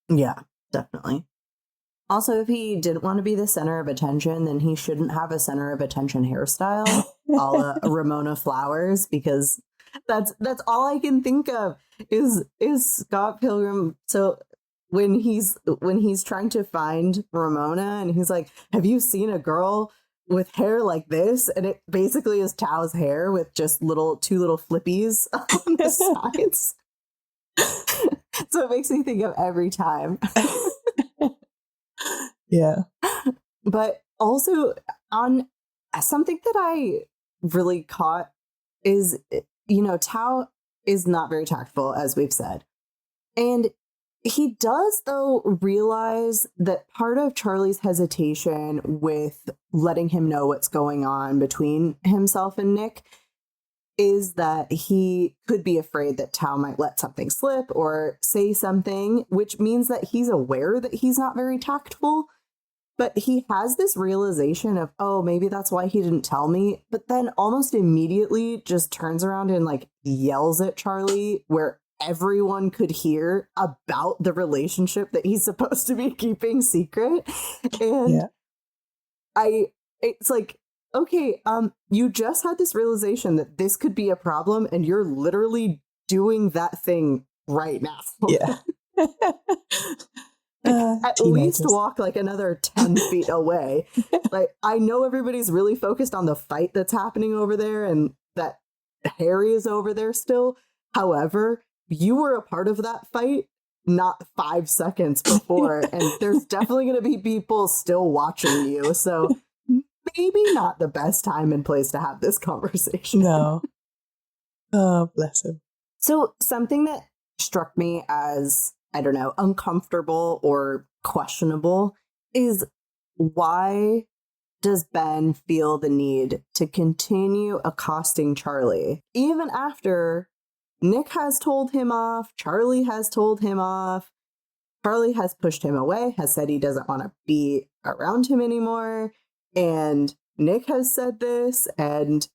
Yeah, definitely. Also, if he didn't want to be the center of attention, then he shouldn't have a center of attention hairstyle, a la Ramona Flowers, because that's all I can think of is Scott Pilgrim. So when he's trying to find Ramona and he's like, have you seen a girl with hair like this? And it basically is Tao's hair with just two little flippies on the sides. So it makes me think of every time. Yeah. But also on something that I really caught is, you know, Tao is not very tactful, as we've said. And he does, though, realize that part of Charlie's hesitation with letting him know what's going on between himself and Nick is that he could be afraid that Tao might let something slip or say something, which means that he's aware that he's not very tactful. But he has this realization of, oh, maybe that's why he didn't tell me. But then almost immediately just turns around and like yells at Charlie where everyone could hear about the relationship that he's supposed to be keeping secret. And it's like, okay, you just had this realization that this could be a problem and you're literally doing that thing right now. Yeah. At least walk like another 10 feet away. Like, I know everybody's really focused on the fight that's happening over there and that Harry is over there still. However, you were a part of that fight not 5 seconds before, and there's definitely going to be people still watching you. So maybe not the best time and place to have this conversation. No. Oh, bless him. So something that struck me as, I don't know, uncomfortable or questionable is, why does Ben feel the need to continue accosting Charlie even after Nick has told him off. Charlie has told him off. Charlie has pushed him away, has said he doesn't want to be around him anymore. And Nick has said this, and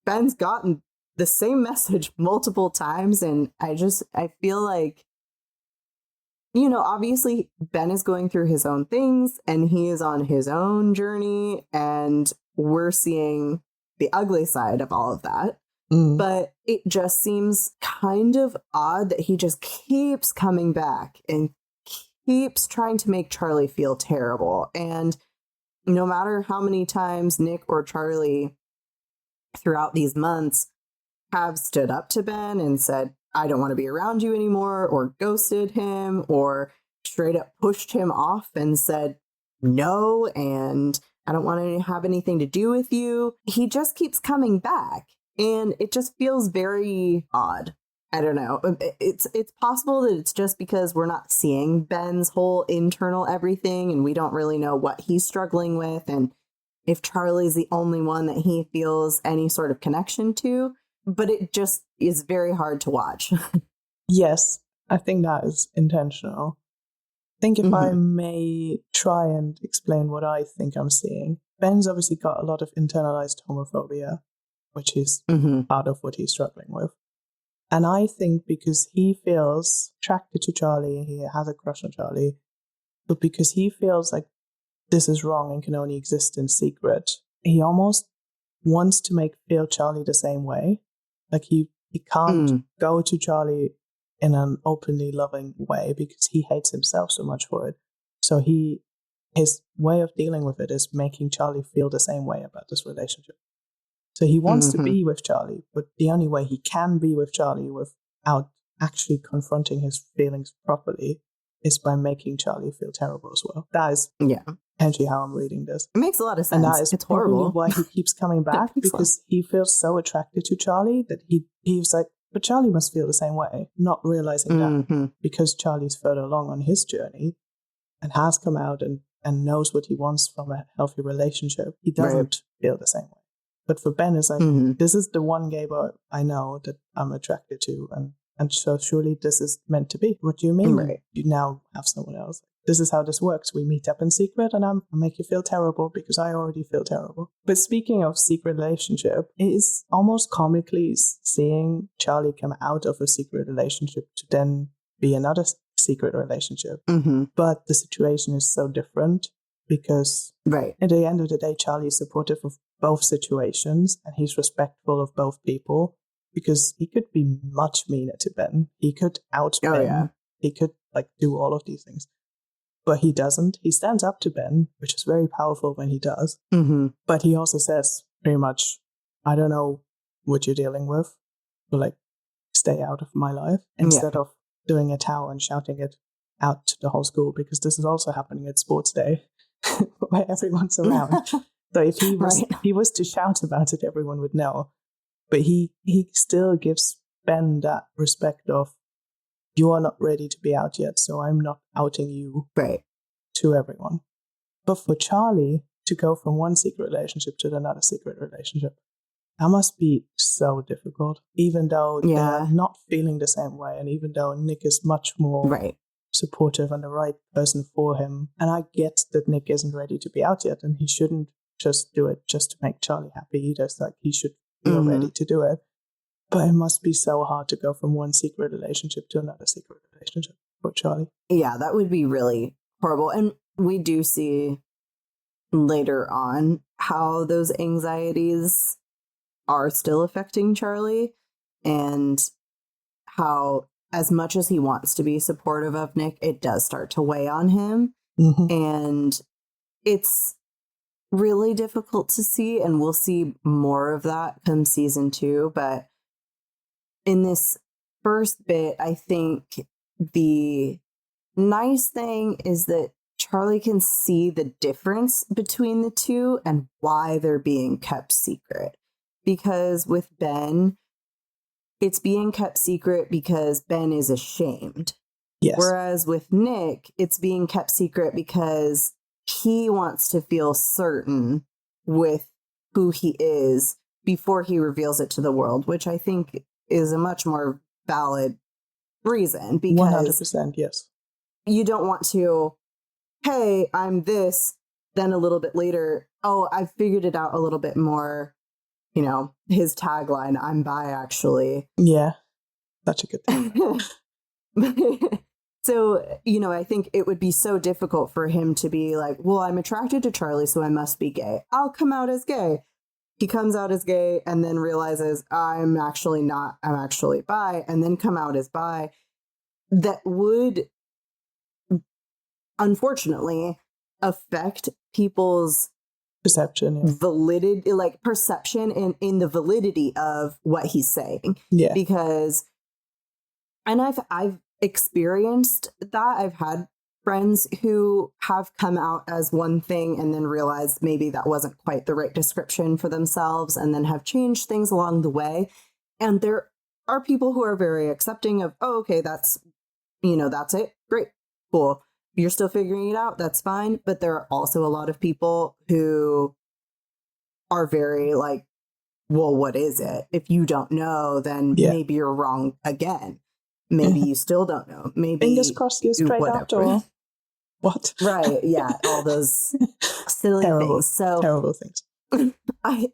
Ben's gotten the same message multiple times. And I feel like, you know, obviously Ben is going through his own things and he is on his own journey, and we're seeing the ugly side of all of that. But it just seems kind of odd that he just keeps coming back and keeps trying to make Charlie feel terrible. And no matter how many times Nick or Charlie throughout these months have stood up to Ben and said, I don't want to be around you anymore, or ghosted him, or straight up pushed him off and said no, and I don't want to have anything to do with you, he just keeps coming back. And it just feels very odd. I don't know. It's possible that it's just because we're not seeing Ben's whole internal everything, and we don't really know what he's struggling with, and if Charlie's the only one that he feels any sort of connection to. But it just is very hard to watch. Yes, I think that is intentional. I think if I may try and explain what I think I'm seeing, Ben's obviously got a lot of internalized homophobia, which is part of what he's struggling with. And I think because he feels attracted to Charlie, he has a crush on Charlie, but because he feels like this is wrong and can only exist in secret, he almost wants to feel Charlie the same way. Like he can't go to Charlie in an openly loving way because he hates himself so much for it. So his way of dealing with it is making Charlie feel the same way about this relationship. So he wants to be with Charlie, but the only way he can be with Charlie without actually confronting his feelings properly is by making Charlie feel terrible as well. That is potentially how I'm reading this. It makes a lot of sense. And that is it's probably horrible. why he keeps coming back, because he feels so attracted to Charlie that he's like, but Charlie must feel the same way, not realizing that because Charlie's further along on his journey and has come out and knows what he wants from a healthy relationship, he doesn't feel the same way. But for Ben, it's like, this is the one gay boy I know that I'm attracted to, and so surely this is meant to be. What do you mean you now have someone else? This is how this works. We meet up in secret and I make you feel terrible because I already feel terrible. But speaking of secret relationship, it is almost comically seeing Charlie come out of a secret relationship to then be another secret relationship. But the situation is so different because at the end of the day, Charlie is supportive of both situations and he's respectful of both people, because he could be much meaner to Ben. He could out Ben. He could do all of these things. But he doesn't. He stands up to Ben, which is very powerful when he does. But he also says pretty much, I don't know what you're dealing with, but stay out of my life, instead of doing a towel and shouting it out to the whole school, because this is also happening at sports day where everyone's around. So if he was to shout about it, everyone would know. But he still gives Ben that respect of, you are not ready to be out yet, so I'm not outing you to everyone. But for Charlie to go from one secret relationship to another secret relationship, that must be so difficult, even though they're not feeling the same way, and even though Nick is much more supportive and the right person for him. And I get that Nick isn't ready to be out yet, and he shouldn't just do it just to make Charlie happy either. It's like he should feel ready to do it. But it must be so hard to go from one secret relationship to another secret relationship for Charlie. Yeah, that would be really horrible. And we do see later on how those anxieties are still affecting Charlie, and how, as much as he wants to be supportive of Nick, it does start to weigh on him. And it's really difficult to see, and we'll see more of that come season 2. But in this first bit, I think the nice thing is that Charlie can see the difference between the two and why they're being kept secret. Because with Ben, it's being kept secret because Ben is ashamed. Yes. Whereas with Nick, it's being kept secret because he wants to feel certain with who he is before he reveals it to the world, which I think is a much more valid reason, because 100%, yes. you don't want to, hey, I'm this, then a little bit later, oh, I've figured it out a little bit more. You know, his tagline, I'm bi, actually. Yeah, such a good thing. So, you know, I think it would be so difficult for him to be like, well, I'm attracted to Charlie, so I must be gay. I'll come out as gay. He comes out as gay and then realizes I'm actually not, I'm actually bi, and then come out as bi. That would, unfortunately, affect people's perception, validity, like perception in the validity of what he's saying. Yeah. Because, and I've experienced that. I've had friends who have come out as one thing and then realized maybe that wasn't quite the right description for themselves, and then have changed things along the way. And there are people who are very accepting of, oh, okay, that's, you know, that's it. Great. Cool. You're still figuring it out. That's fine. But there are also a lot of people who are very like, well, what is it? If you don't know, then maybe you're wrong again. Maybe you still don't know. Maybe fingers crossed you're straight up, or what? Right. Yeah. All those silly things. So terrible things. I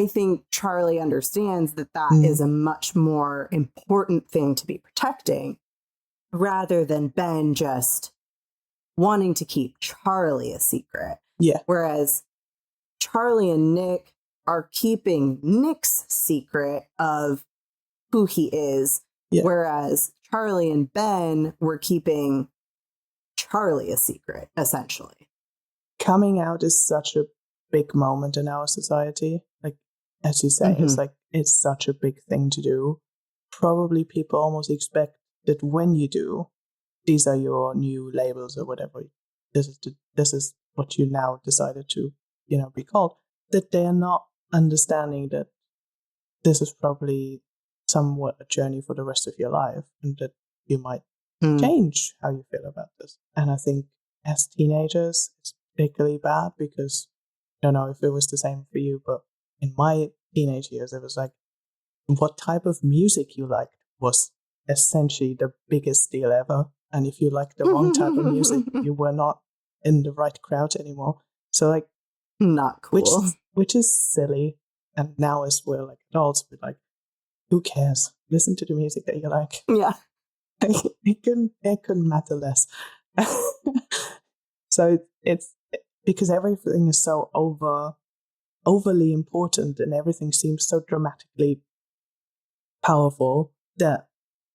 think Charlie understands that is a much more important thing to be protecting, rather than Ben just wanting to keep Charlie a secret. Yeah. Whereas Charlie and Nick are keeping Nick's secret of who he is, whereas Charlie and Ben were keeping Charlie a secret, essentially. Coming out is such a big moment in our society. Like, as you say, it's like, it's such a big thing to do. Probably people almost expect that when you do, these are your new labels or whatever. This is what you now decided to, you know, be called. That they are not understanding that this is probably somewhat a journey for the rest of your life, and that you might change how you feel about this. And I think as teenagers, it's particularly bad, because I don't know if it was the same for you, but in my teenage years, it was like, what type of music you liked was essentially the biggest deal ever. And if you liked the wrong type of music, you were not in the right crowd anymore. So like, not cool. Which is silly. And now as we're like adults, we're like, who cares? Listen to the music that you like. Yeah. It couldn't matter less. So it's because everything is so overly important, and everything seems so dramatically powerful, that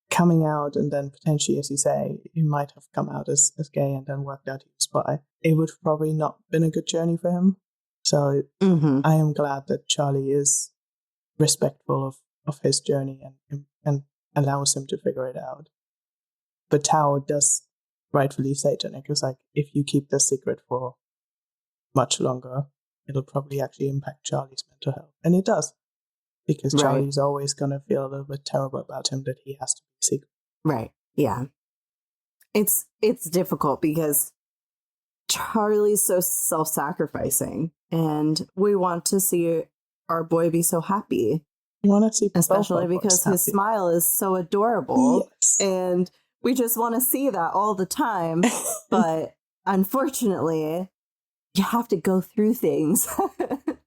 coming out and then potentially, as you say, you might have come out as gay and then worked out he was bi. It would probably not been a good journey for him. So I am glad that Charlie is respectful of his journey and allows him to figure it out. But Tao does rightfully say to Nick, it's like, if you keep this secret for much longer, it'll probably actually impact Charlie's mental health. And it does. Because Charlie's always going to feel a little bit terrible about him that he has to be secret. Right. Yeah. It's difficult because Charlie's so self-sacrificing, and we want to see our boy be so happy. You want to see, especially because his smile is so adorable. Yes. And we just want to see that all the time. But unfortunately, you have to go through things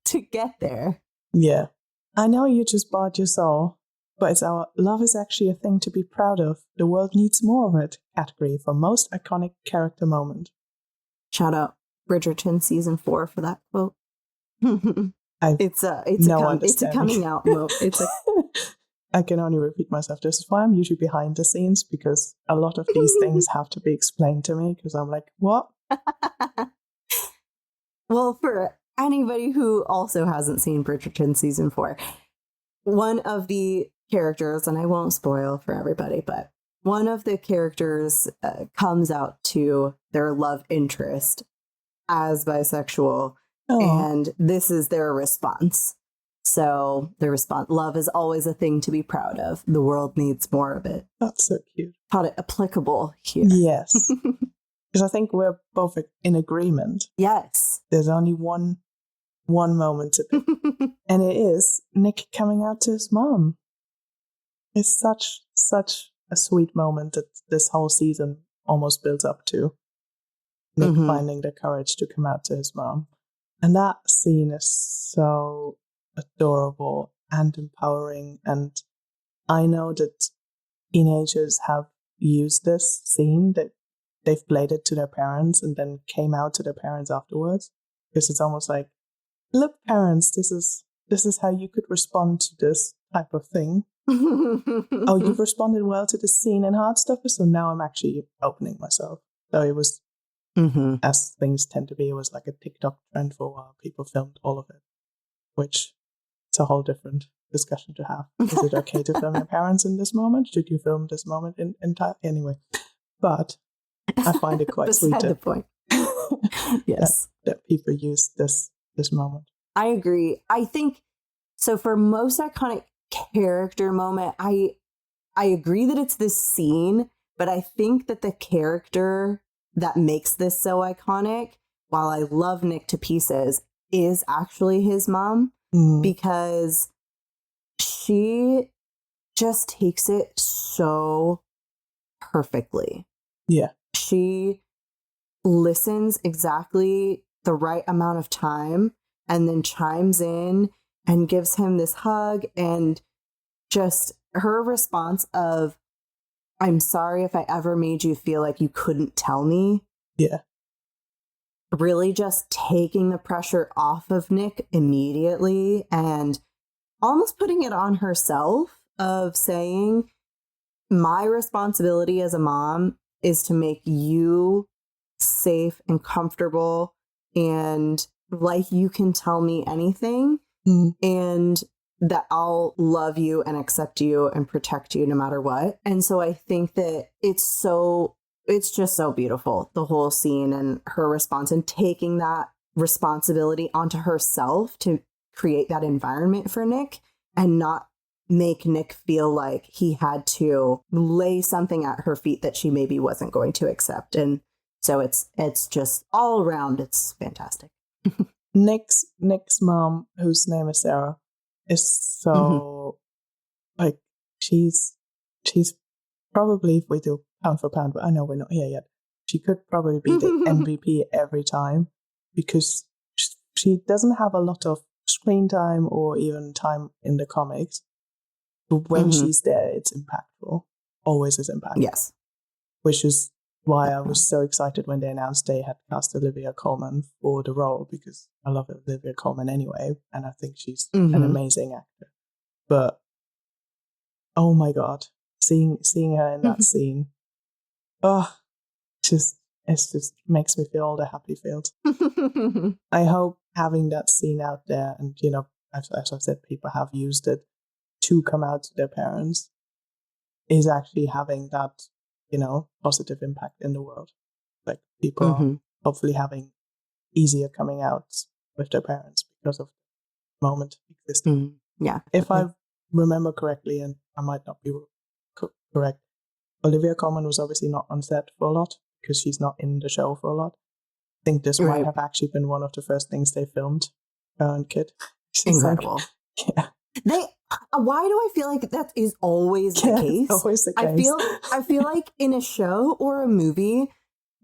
to get there. Yeah. I know you just bought your soul, but it's our love is actually a thing to be proud of. The world needs more of it category for most iconic character moment. Shout out Bridgerton season 4 for that quote. It's a coming out moment. I can only repeat myself. This is why I'm usually behind the scenes, because a lot of these things have to be explained to me, because I'm like, what? Well, for anybody who also hasn't seen Bridgerton season 4, one of the characters, and I won't spoil for everybody, but one of the characters comes out to their love interest as bisexual. And this is their response. So the response, love is always a thing to be proud of. The world needs more of it. That's so cute. Thought it applicable here. Yes. Because I think we're both in agreement. Yes. There's only one moment to pick. And it is Nick coming out to his mom. It's such a sweet moment that this whole season almost builds up to. Nick finding the courage to come out to his mom. And that scene is so adorable and empowering. And I know that teenagers have used this scene, that they've played it to their parents and then came out to their parents afterwards. Because it's almost like, look, parents, this is how you could respond to this type of thing. Oh, you've responded well to this scene in Heartstopper, so now I'm actually opening myself. So it was, as things tend to be, it was like a TikTok trend for a while. People filmed all of it, which it's a whole different discussion to have. Is it okay to film your parents in this moment? Should you film this moment in entire? Anyway, but I find it quite sweet. Beside the point. Yes. That people use this moment. I agree. I think, so for most iconic character moment, I agree that it's this scene, but I think that the character that makes this so iconic, while I love Nick to pieces, is actually his mom, because she just takes it so perfectly. Yeah. She listens exactly the right amount of time and then chimes in and gives him this hug, and just her response of, I'm sorry if I ever made you feel like you couldn't tell me. Yeah. Really just taking the pressure off of Nick immediately and almost putting it on herself of saying, my responsibility as a mom is to make you safe and comfortable and like you can tell me anything, and that I'll love you and accept you and protect you no matter what. And so I think that it's just so beautiful, the whole scene and her response, and taking that responsibility onto herself to create that environment for Nick and not make Nick feel like he had to lay something at her feet that she maybe wasn't going to accept. And so it's just all around, it's fantastic. Nick's mom, whose name is Sarah, is so like she's probably, if we do pound for pound, but I know we're not here yet, she could probably be the MVP every time, because she doesn't have a lot of screen time or even time in the comics, but when she's there, it's impactful. Always is impactful. Yes. Which is why I was so excited when they announced they had cast Olivia Colman for the role, because I love Olivia Colman anyway, and I think she's an amazing actor. But oh my god, seeing her in that scene, it just makes me feel all the happy feels. I hope having that scene out there, and as I've said, people have used it to come out to their parents, is actually having that positive impact in the world. Like people are hopefully having easier coming out with their parents because of the moment existing. Yeah. If I remember correctly, and I might not be correct, Olivia Colman was obviously not on set for a lot because she's not in the show for a lot. I think this might have actually been one of the first things they filmed, her and Kid. Incredible. Why do I feel like that is always the case? Always the case. I feel like in a show or a movie,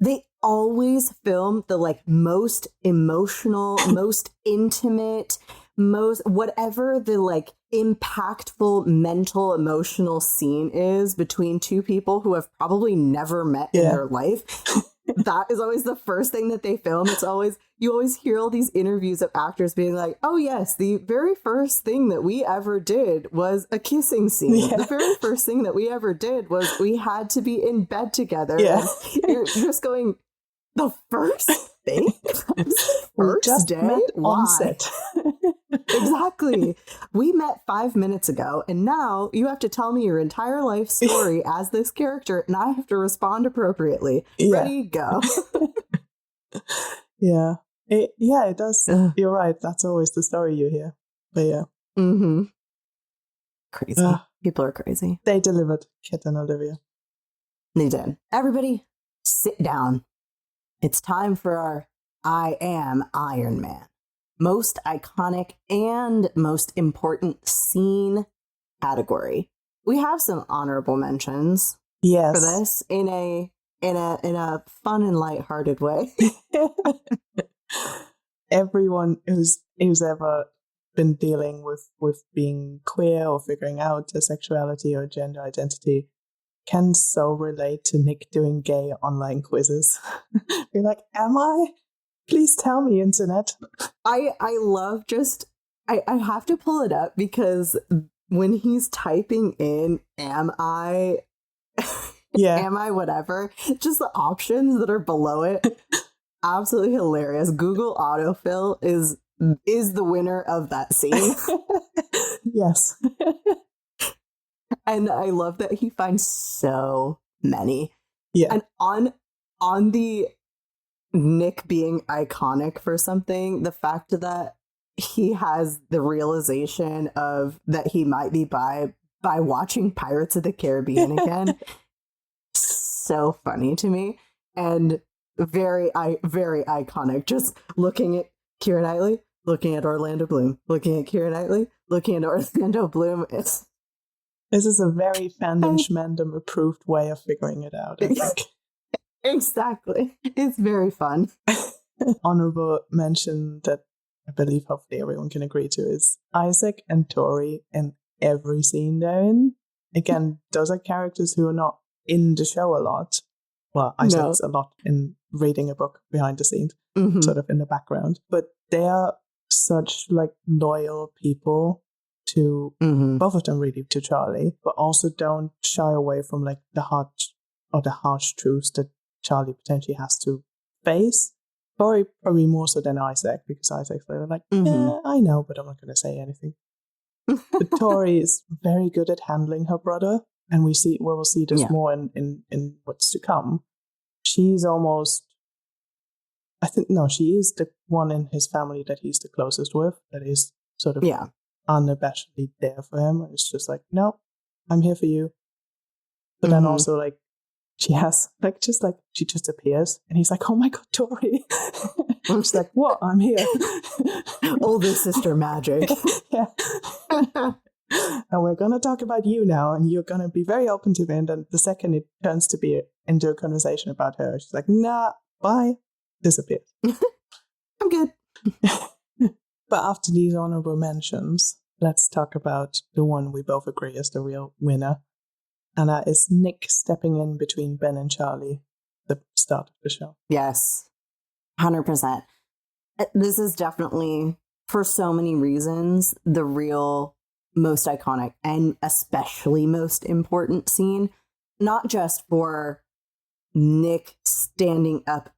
they always film the most emotional, most intimate, most whatever the impactful mental emotional scene is between two people who have probably never met in their life. That is always the first thing that they film. You always hear all these interviews of actors being like, oh yes, the very first thing that we ever did was a kissing scene. The very first thing that we ever did was we had to be in bed together. Yeah. You're just going, the first thing? We just day? met Why? on set. Exactly. We met 5 minutes ago, and now you have to tell me your entire life story as this character, and I have to respond appropriately. Yeah. Ready, go. Yeah. It does. You're right. That's always the story you hear. But yeah. Crazy. People are crazy. They delivered, Kit and Olivia. They did. Everybody, sit down. It's time for our I Am Iron Man. Most iconic and most important scene category. we have some honorable mentions Yes. for this in a fun and lighthearted way. Everyone who's ever been dealing with being queer or figuring out their sexuality or gender identity can so relate to Nick doing gay online quizzes. You're like, am I? Please tell me, internet. I love just I have to pull it up because when he's typing in am I am I whatever, just the options that are below it, absolutely hilarious. Google autofill is the winner of that scene. Yes. And I love that he finds so many. Yeah. And on the Nick being iconic for something, the fact that he has the realization of that he might be by watching Pirates of the Caribbean again, so funny to me, and very iconic. Just looking at Keira Knightley, looking at Orlando Bloom, looking at Keira Knightley, looking at Orlando Bloom. This is a very Fandom Shmandom approved way of figuring it out, I think. Exactly. It's very fun. Honorable mention that I believe hopefully everyone can agree to is Isaac and Tori in every scene they're in. Again, those are characters who are not in the show a lot. Well, Isaac's a lot in reading a book behind the scenes, sort of in the background. But they are such like loyal people to both of them, really, to Charlie, but also don't shy away from like the harsh truths that Charlie potentially has to face. Probably more so than Isaac, because Isaac's like, yeah, I know, but I'm not going to say anything. But Tori is very good at handling her brother, and we will see this more in what's to come. She's almost, she is the one in his family that he's the closest with, that is sort of unabashedly there for him. It's just like, no, I'm here for you. But then also like, she just appears, and he's like, oh my God, Tori. She's like, what? I'm here. Older sister magic. Yeah. And we're going to talk about you now, and you're going to be very open to me. And then the second it turns to be into a conversation about her, she's like, nah, bye. Disappears. I'm good. But after these honorable mentions, let's talk about the one we both agree is the real winner. And that is Nick stepping in between Ben and Charlie, the start of the show. Yes, 100%. This is definitely, for so many reasons, the real most iconic and especially most important scene. Not just for Nick standing up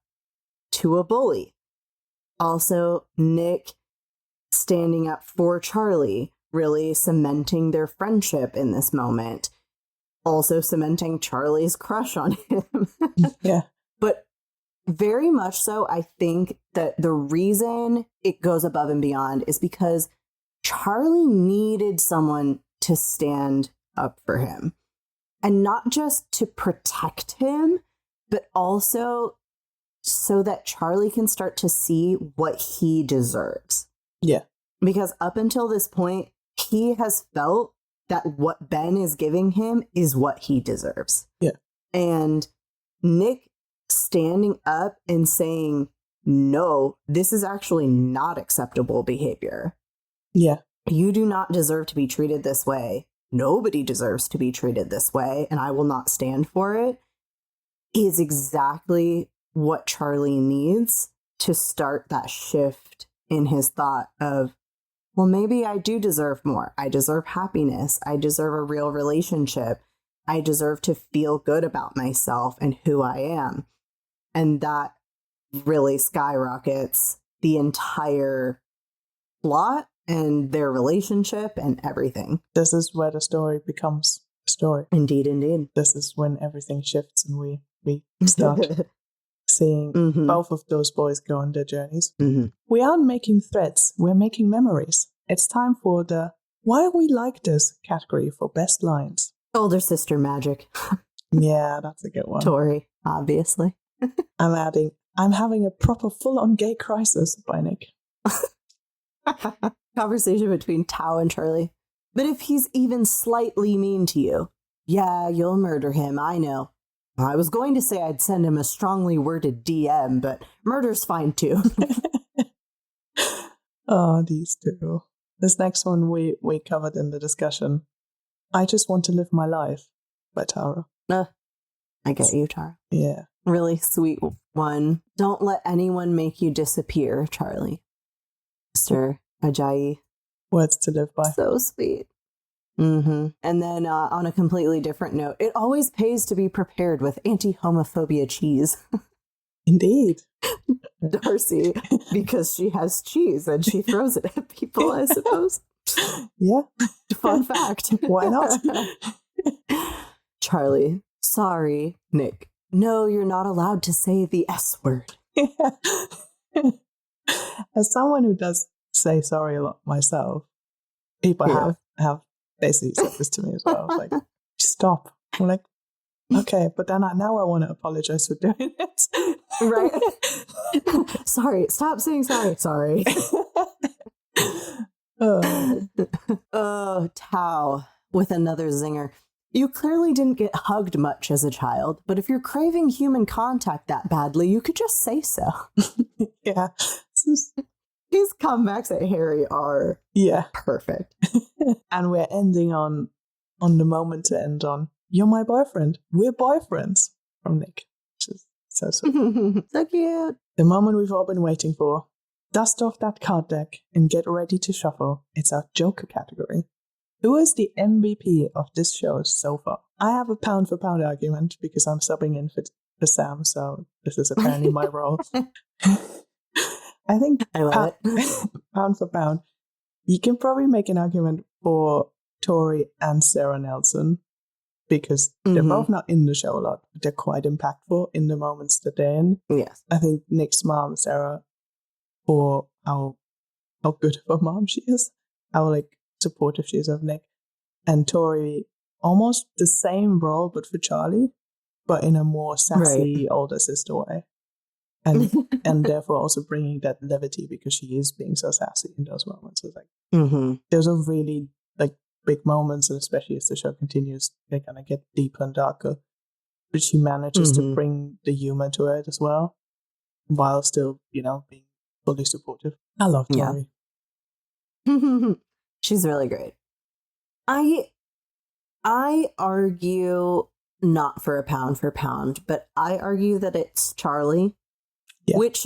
to a bully. Also, Nick standing up for Charlie, really cementing their friendship in this moment. Also cementing Charlie's crush on him. Yeah. But very much so, I think that the reason it goes above and beyond is because Charlie needed someone to stand up for him. And not just to protect him, but also so that Charlie can start to see what he deserves. Yeah. Because up until this point, he has felt that what Ben is giving him is what he deserves. Yeah. And Nick standing up and saying, no, this is actually not acceptable behavior. Yeah. You do not deserve to be treated this way. Nobody deserves to be treated this way, and I will not stand for it, is exactly what Charlie needs to start that shift in his thought of, well, maybe I do deserve more. I deserve happiness. I deserve a real relationship. I deserve to feel good about myself and who I am. And that really skyrockets the entire plot and their relationship and everything. This is where the story becomes a story. Indeed, indeed. This is when everything shifts and we start seeing both of those boys go on their journeys. We aren't making threads, we're making memories. It's time for the Why We Like This category for best lines. Older sister magic. Yeah, that's a good one. Tori, obviously. I'm adding, I'm having a proper full-on gay crisis by Nick. Conversation between Tao and Charlie. But if he's even slightly mean to you, yeah, you'll murder him, I know. I was going to say I'd send him a strongly worded DM, but murder's fine too. Oh, these two. This next one we covered in the discussion. I Just Want to Live My Life by Tara. I get you, Tara. Yeah. Really sweet one. Don't let anyone make you disappear, Charlie. Mr. Ajayi. Words to live by. So sweet. Mm-hmm. And then on a completely different note, it always pays to be prepared with anti-homophobia cheese. Indeed. Darcy, because she has cheese and she throws it at people, I suppose. Yeah. Fun fact. Why not? Charlie, sorry, Nick. No, you're not allowed to say the S word. As someone who does say sorry a lot myself, people have basically said this to me as well. Like, stop. I'm like, okay, but then now I want to apologize for doing it. Right? Sorry, stop saying sorry. Sorry. Oh, Tao with another zinger. You clearly didn't get hugged much as a child, but if you're craving human contact that badly, you could just say so. Yeah. His comebacks at Harry are perfect. And we're ending on the moment to end on. You're my boyfriend. We're boyfriends. From Nick. Which is so sweet. So cute. The moment we've all been waiting for. Dust off that card deck and get ready to shuffle. It's our Joker category. Who is the MVP of this show so far? I have a pound for pound argument because I'm subbing in for Sam, so this is apparently my role. I think I love it. Pound for pound, you can probably make an argument for Tori and Sarah Nelson because they're both not in the show a lot, but they're quite impactful in the moments that they're in. Yes. I think Nick's mom, Sarah, for how good of a mom she is, how supportive she is of Nick, and Tori almost the same role but for Charlie, but in a more sassy older sister way, and therefore also bringing that levity because she is being so sassy in those moments. So those are really big moments, and especially as the show continues, they're gonna get deeper and darker. But she manages to bring the humor to it as well, while still being fully supportive. I love Tori. Yeah. She's really great. I argue not for pound, but I argue that it's Charlie, which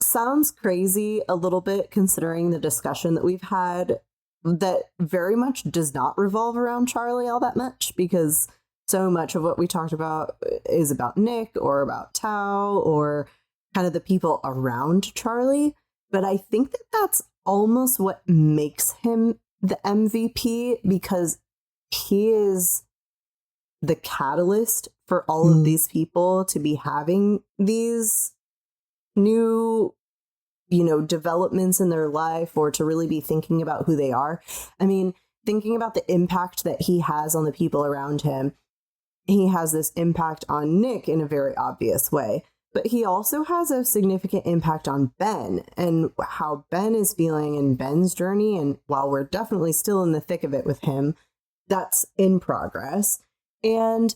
sounds crazy a little bit considering the discussion that we've had that very much does not revolve around Charlie all that much, because so much of what we talked about is about Nick or about Tao or kind of the people around Charlie. But I think that that's almost what makes him the MVP, because he is the catalyst for all of these people to be having these new, developments in their life, or to really be thinking about who they are. I mean, thinking about the impact that he has on the people around him, he has this impact on Nick in a very obvious way. But he also has a significant impact on Ben and how Ben is feeling in Ben's journey. And while we're definitely still in the thick of it with him, that's in progress. And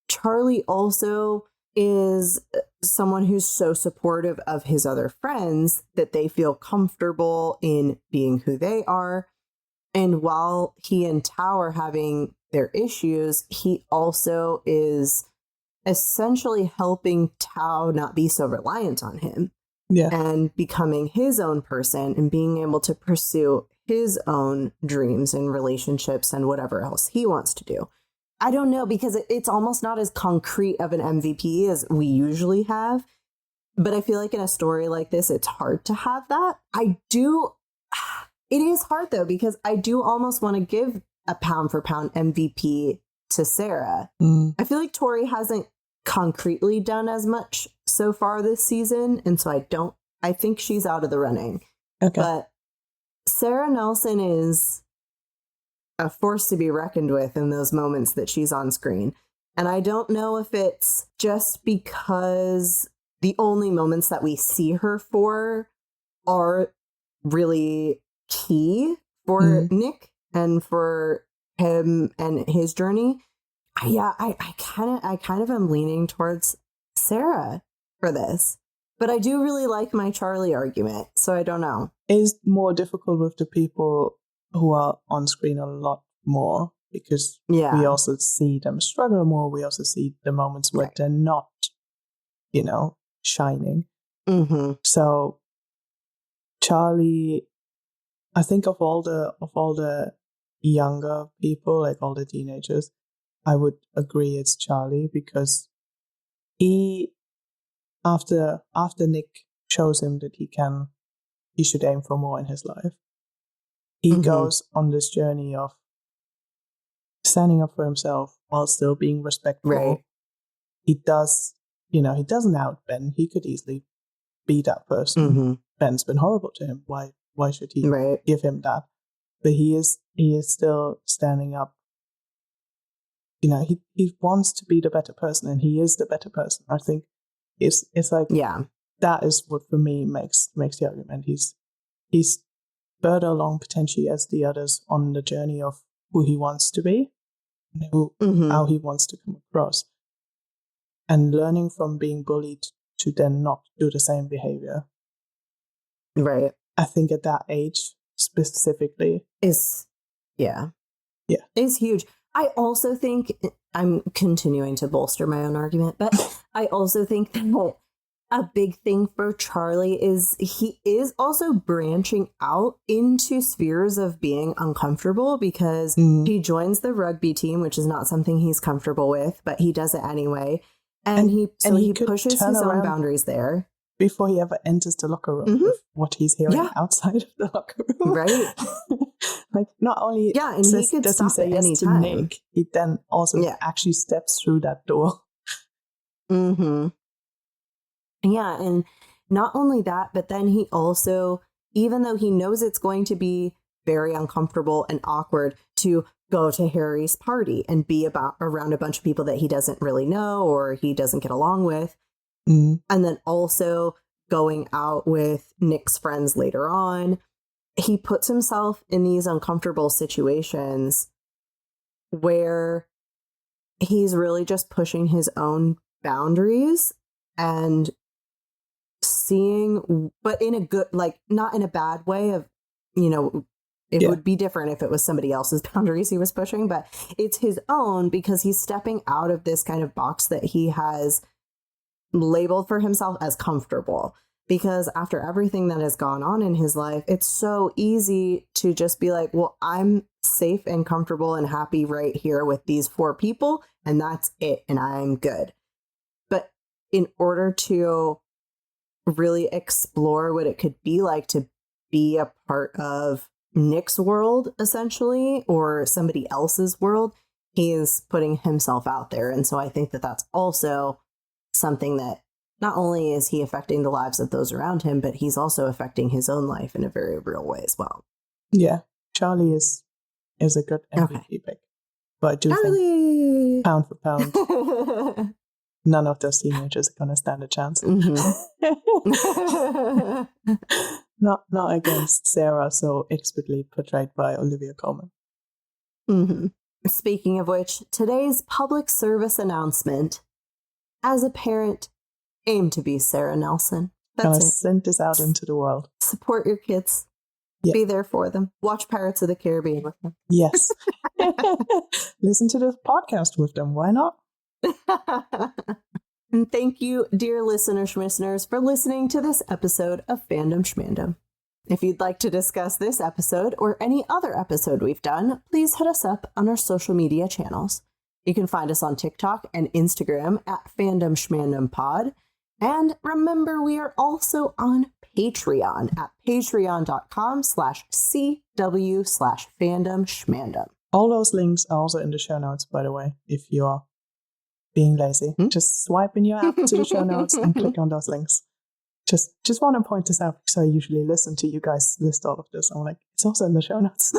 Charlie also is someone who's so supportive of his other friends that they feel comfortable in being who they are. And while he and Tao are having their issues, he also is essentially helping Tao not be so reliant on him, and becoming his own person and being able to pursue his own dreams and relationships and whatever else he wants to do. I don't know, because it's almost not as concrete of an MVP as we usually have, but I feel like in a story like this, it's hard to have that. It is hard though, because I do almost want to give a pound for pound MVP to Sarah. I feel like Tori hasn't concretely done as much so far this season, and so I think she's out of the running. Okay. But Sarah Nelson is a force to be reckoned with in those moments that she's on screen. And I don't know if it's just because the only moments that we see her for are really key for Nick, and for him and his journey, I kind of am leaning towards Sarah for this. But I do really like my Charlie argument, so I don't know. It's more difficult with the people who are on screen a lot more, because we also see them struggle more. We also see the moments where they're not, shining. Mm-hmm. So Charlie, I think of all the younger people, like all the teenagers, I would agree it's Charlie, because after Nick shows him that he should aim for more in his life, he goes on this journey of standing up for himself while still being respectful. Right. He doesn't out Ben. He could easily be that person. Mm-hmm. Ben's been horrible to him. Why should he give him that? But he is still standing up. He wants to be the better person, and he is the better person. I think it's like that is what for me makes the argument. He's further along potentially as the others on the journey of who he wants to be, and how he wants to come across, and learning from being bullied to then not do the same behavior. Right. I think at that age specifically is huge. I also think, I'm continuing to bolster my own argument, but I also think that a big thing for Charlie is he is also branching out into spheres of being uncomfortable, because he joins the rugby team, which is not something he's comfortable with, but he does it anyway. And he pushes his own boundaries there. Before he ever enters the locker room with what he's hearing outside of the locker room. Right. Like, not only and he could stop say at yes any to time. Nick, he then also actually steps through that door. Mm-hmm. Yeah, and not only that, but then he also, even though he knows it's going to be very uncomfortable and awkward to go to Harry's party and be around a bunch of people that he doesn't really know or he doesn't get along with, and then also going out with Nick's friends later on, he puts himself in these uncomfortable situations where he's really just pushing his own boundaries and seeing, but in a good, like, not in a bad way of, it would be different if it was somebody else's boundaries he was pushing, but it's his own, because he's stepping out of this kind of box that he has labeled for himself as comfortable. Because after everything that has gone on in his life, it's so easy to just be like, well, I'm safe and comfortable and happy right here with these 4 people, and that's it, and I'm good. But in order to really explore what it could be like to be a part of Nick's world, essentially, or somebody else's world, he is putting himself out there. And so I think that that's also something that not only is he affecting the lives of those around him, but he's also affecting his own life in a very real way as well. Yeah, Charlie is a good MVP pick. But I do think, pound for pound, none of those teenagers are going to stand a chance. Not against Sarah, so expertly portrayed by Olivia Colman. Speaking of which, today's public service announcement: as a parent, aim to be Sarah Nelson. That's it. Send this out into the world. Support your kids. Yep. Be there for them. Watch Pirates of the Caribbean with them. Yes. Listen to this podcast with them. Why not? And thank you, dear listeners, for listening to this episode of Fandom Shmandom. If you'd like to discuss this episode or any other episode we've done, please hit us up on our social media channels. You can find us on TikTok and Instagram at Fandom Shmandom Pod. And remember, we are also on Patreon at patreon.com/CW/Fandom Shmandom. All those links are also in the show notes, by the way, if you are being lazy. Just swipe in your app to the show notes and click on those links. Just want to point this out, because I usually listen to you guys list all of this. I'm like, it's also in the show notes.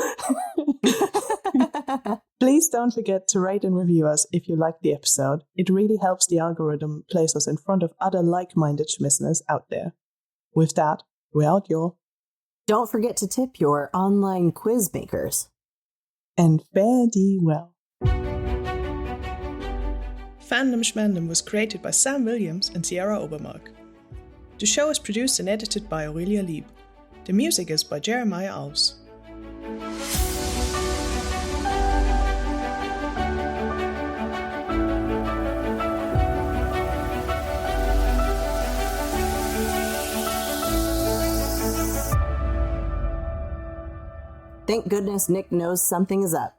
Please don't forget to rate and review us if you like the episode. It really helps the algorithm place us in front of other like-minded schmissners out there. With that, we're out, y'all. Don't forget to tip your online quiz makers. And fare thee well. Fandom Shmandom was created by Sam Williams and Sierra Obermark. The show is produced and edited by Aurelia Lieb. The music is by Jeremiah Alves. Thank goodness Nick knows something is up.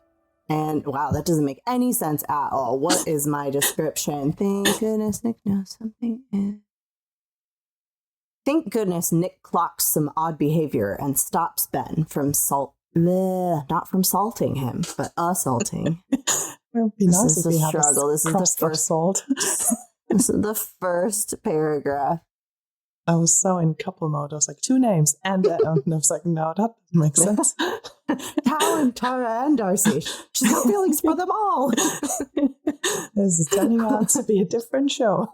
And wow, that doesn't make any sense at all. What is my description? Thank goodness Nick knows something is. Thank goodness Nick clocks some odd behavior and stops Ben from not from salting him, but assaulting. It would be nice if he had struggle. This is the first salt. This is the first paragraph. I was so in couple mode. I was like, 2 names and I was like, no, that doesn't make sense. Talon, Tara, and Darcy. She's got feelings for them all. This is turning out to be a different show.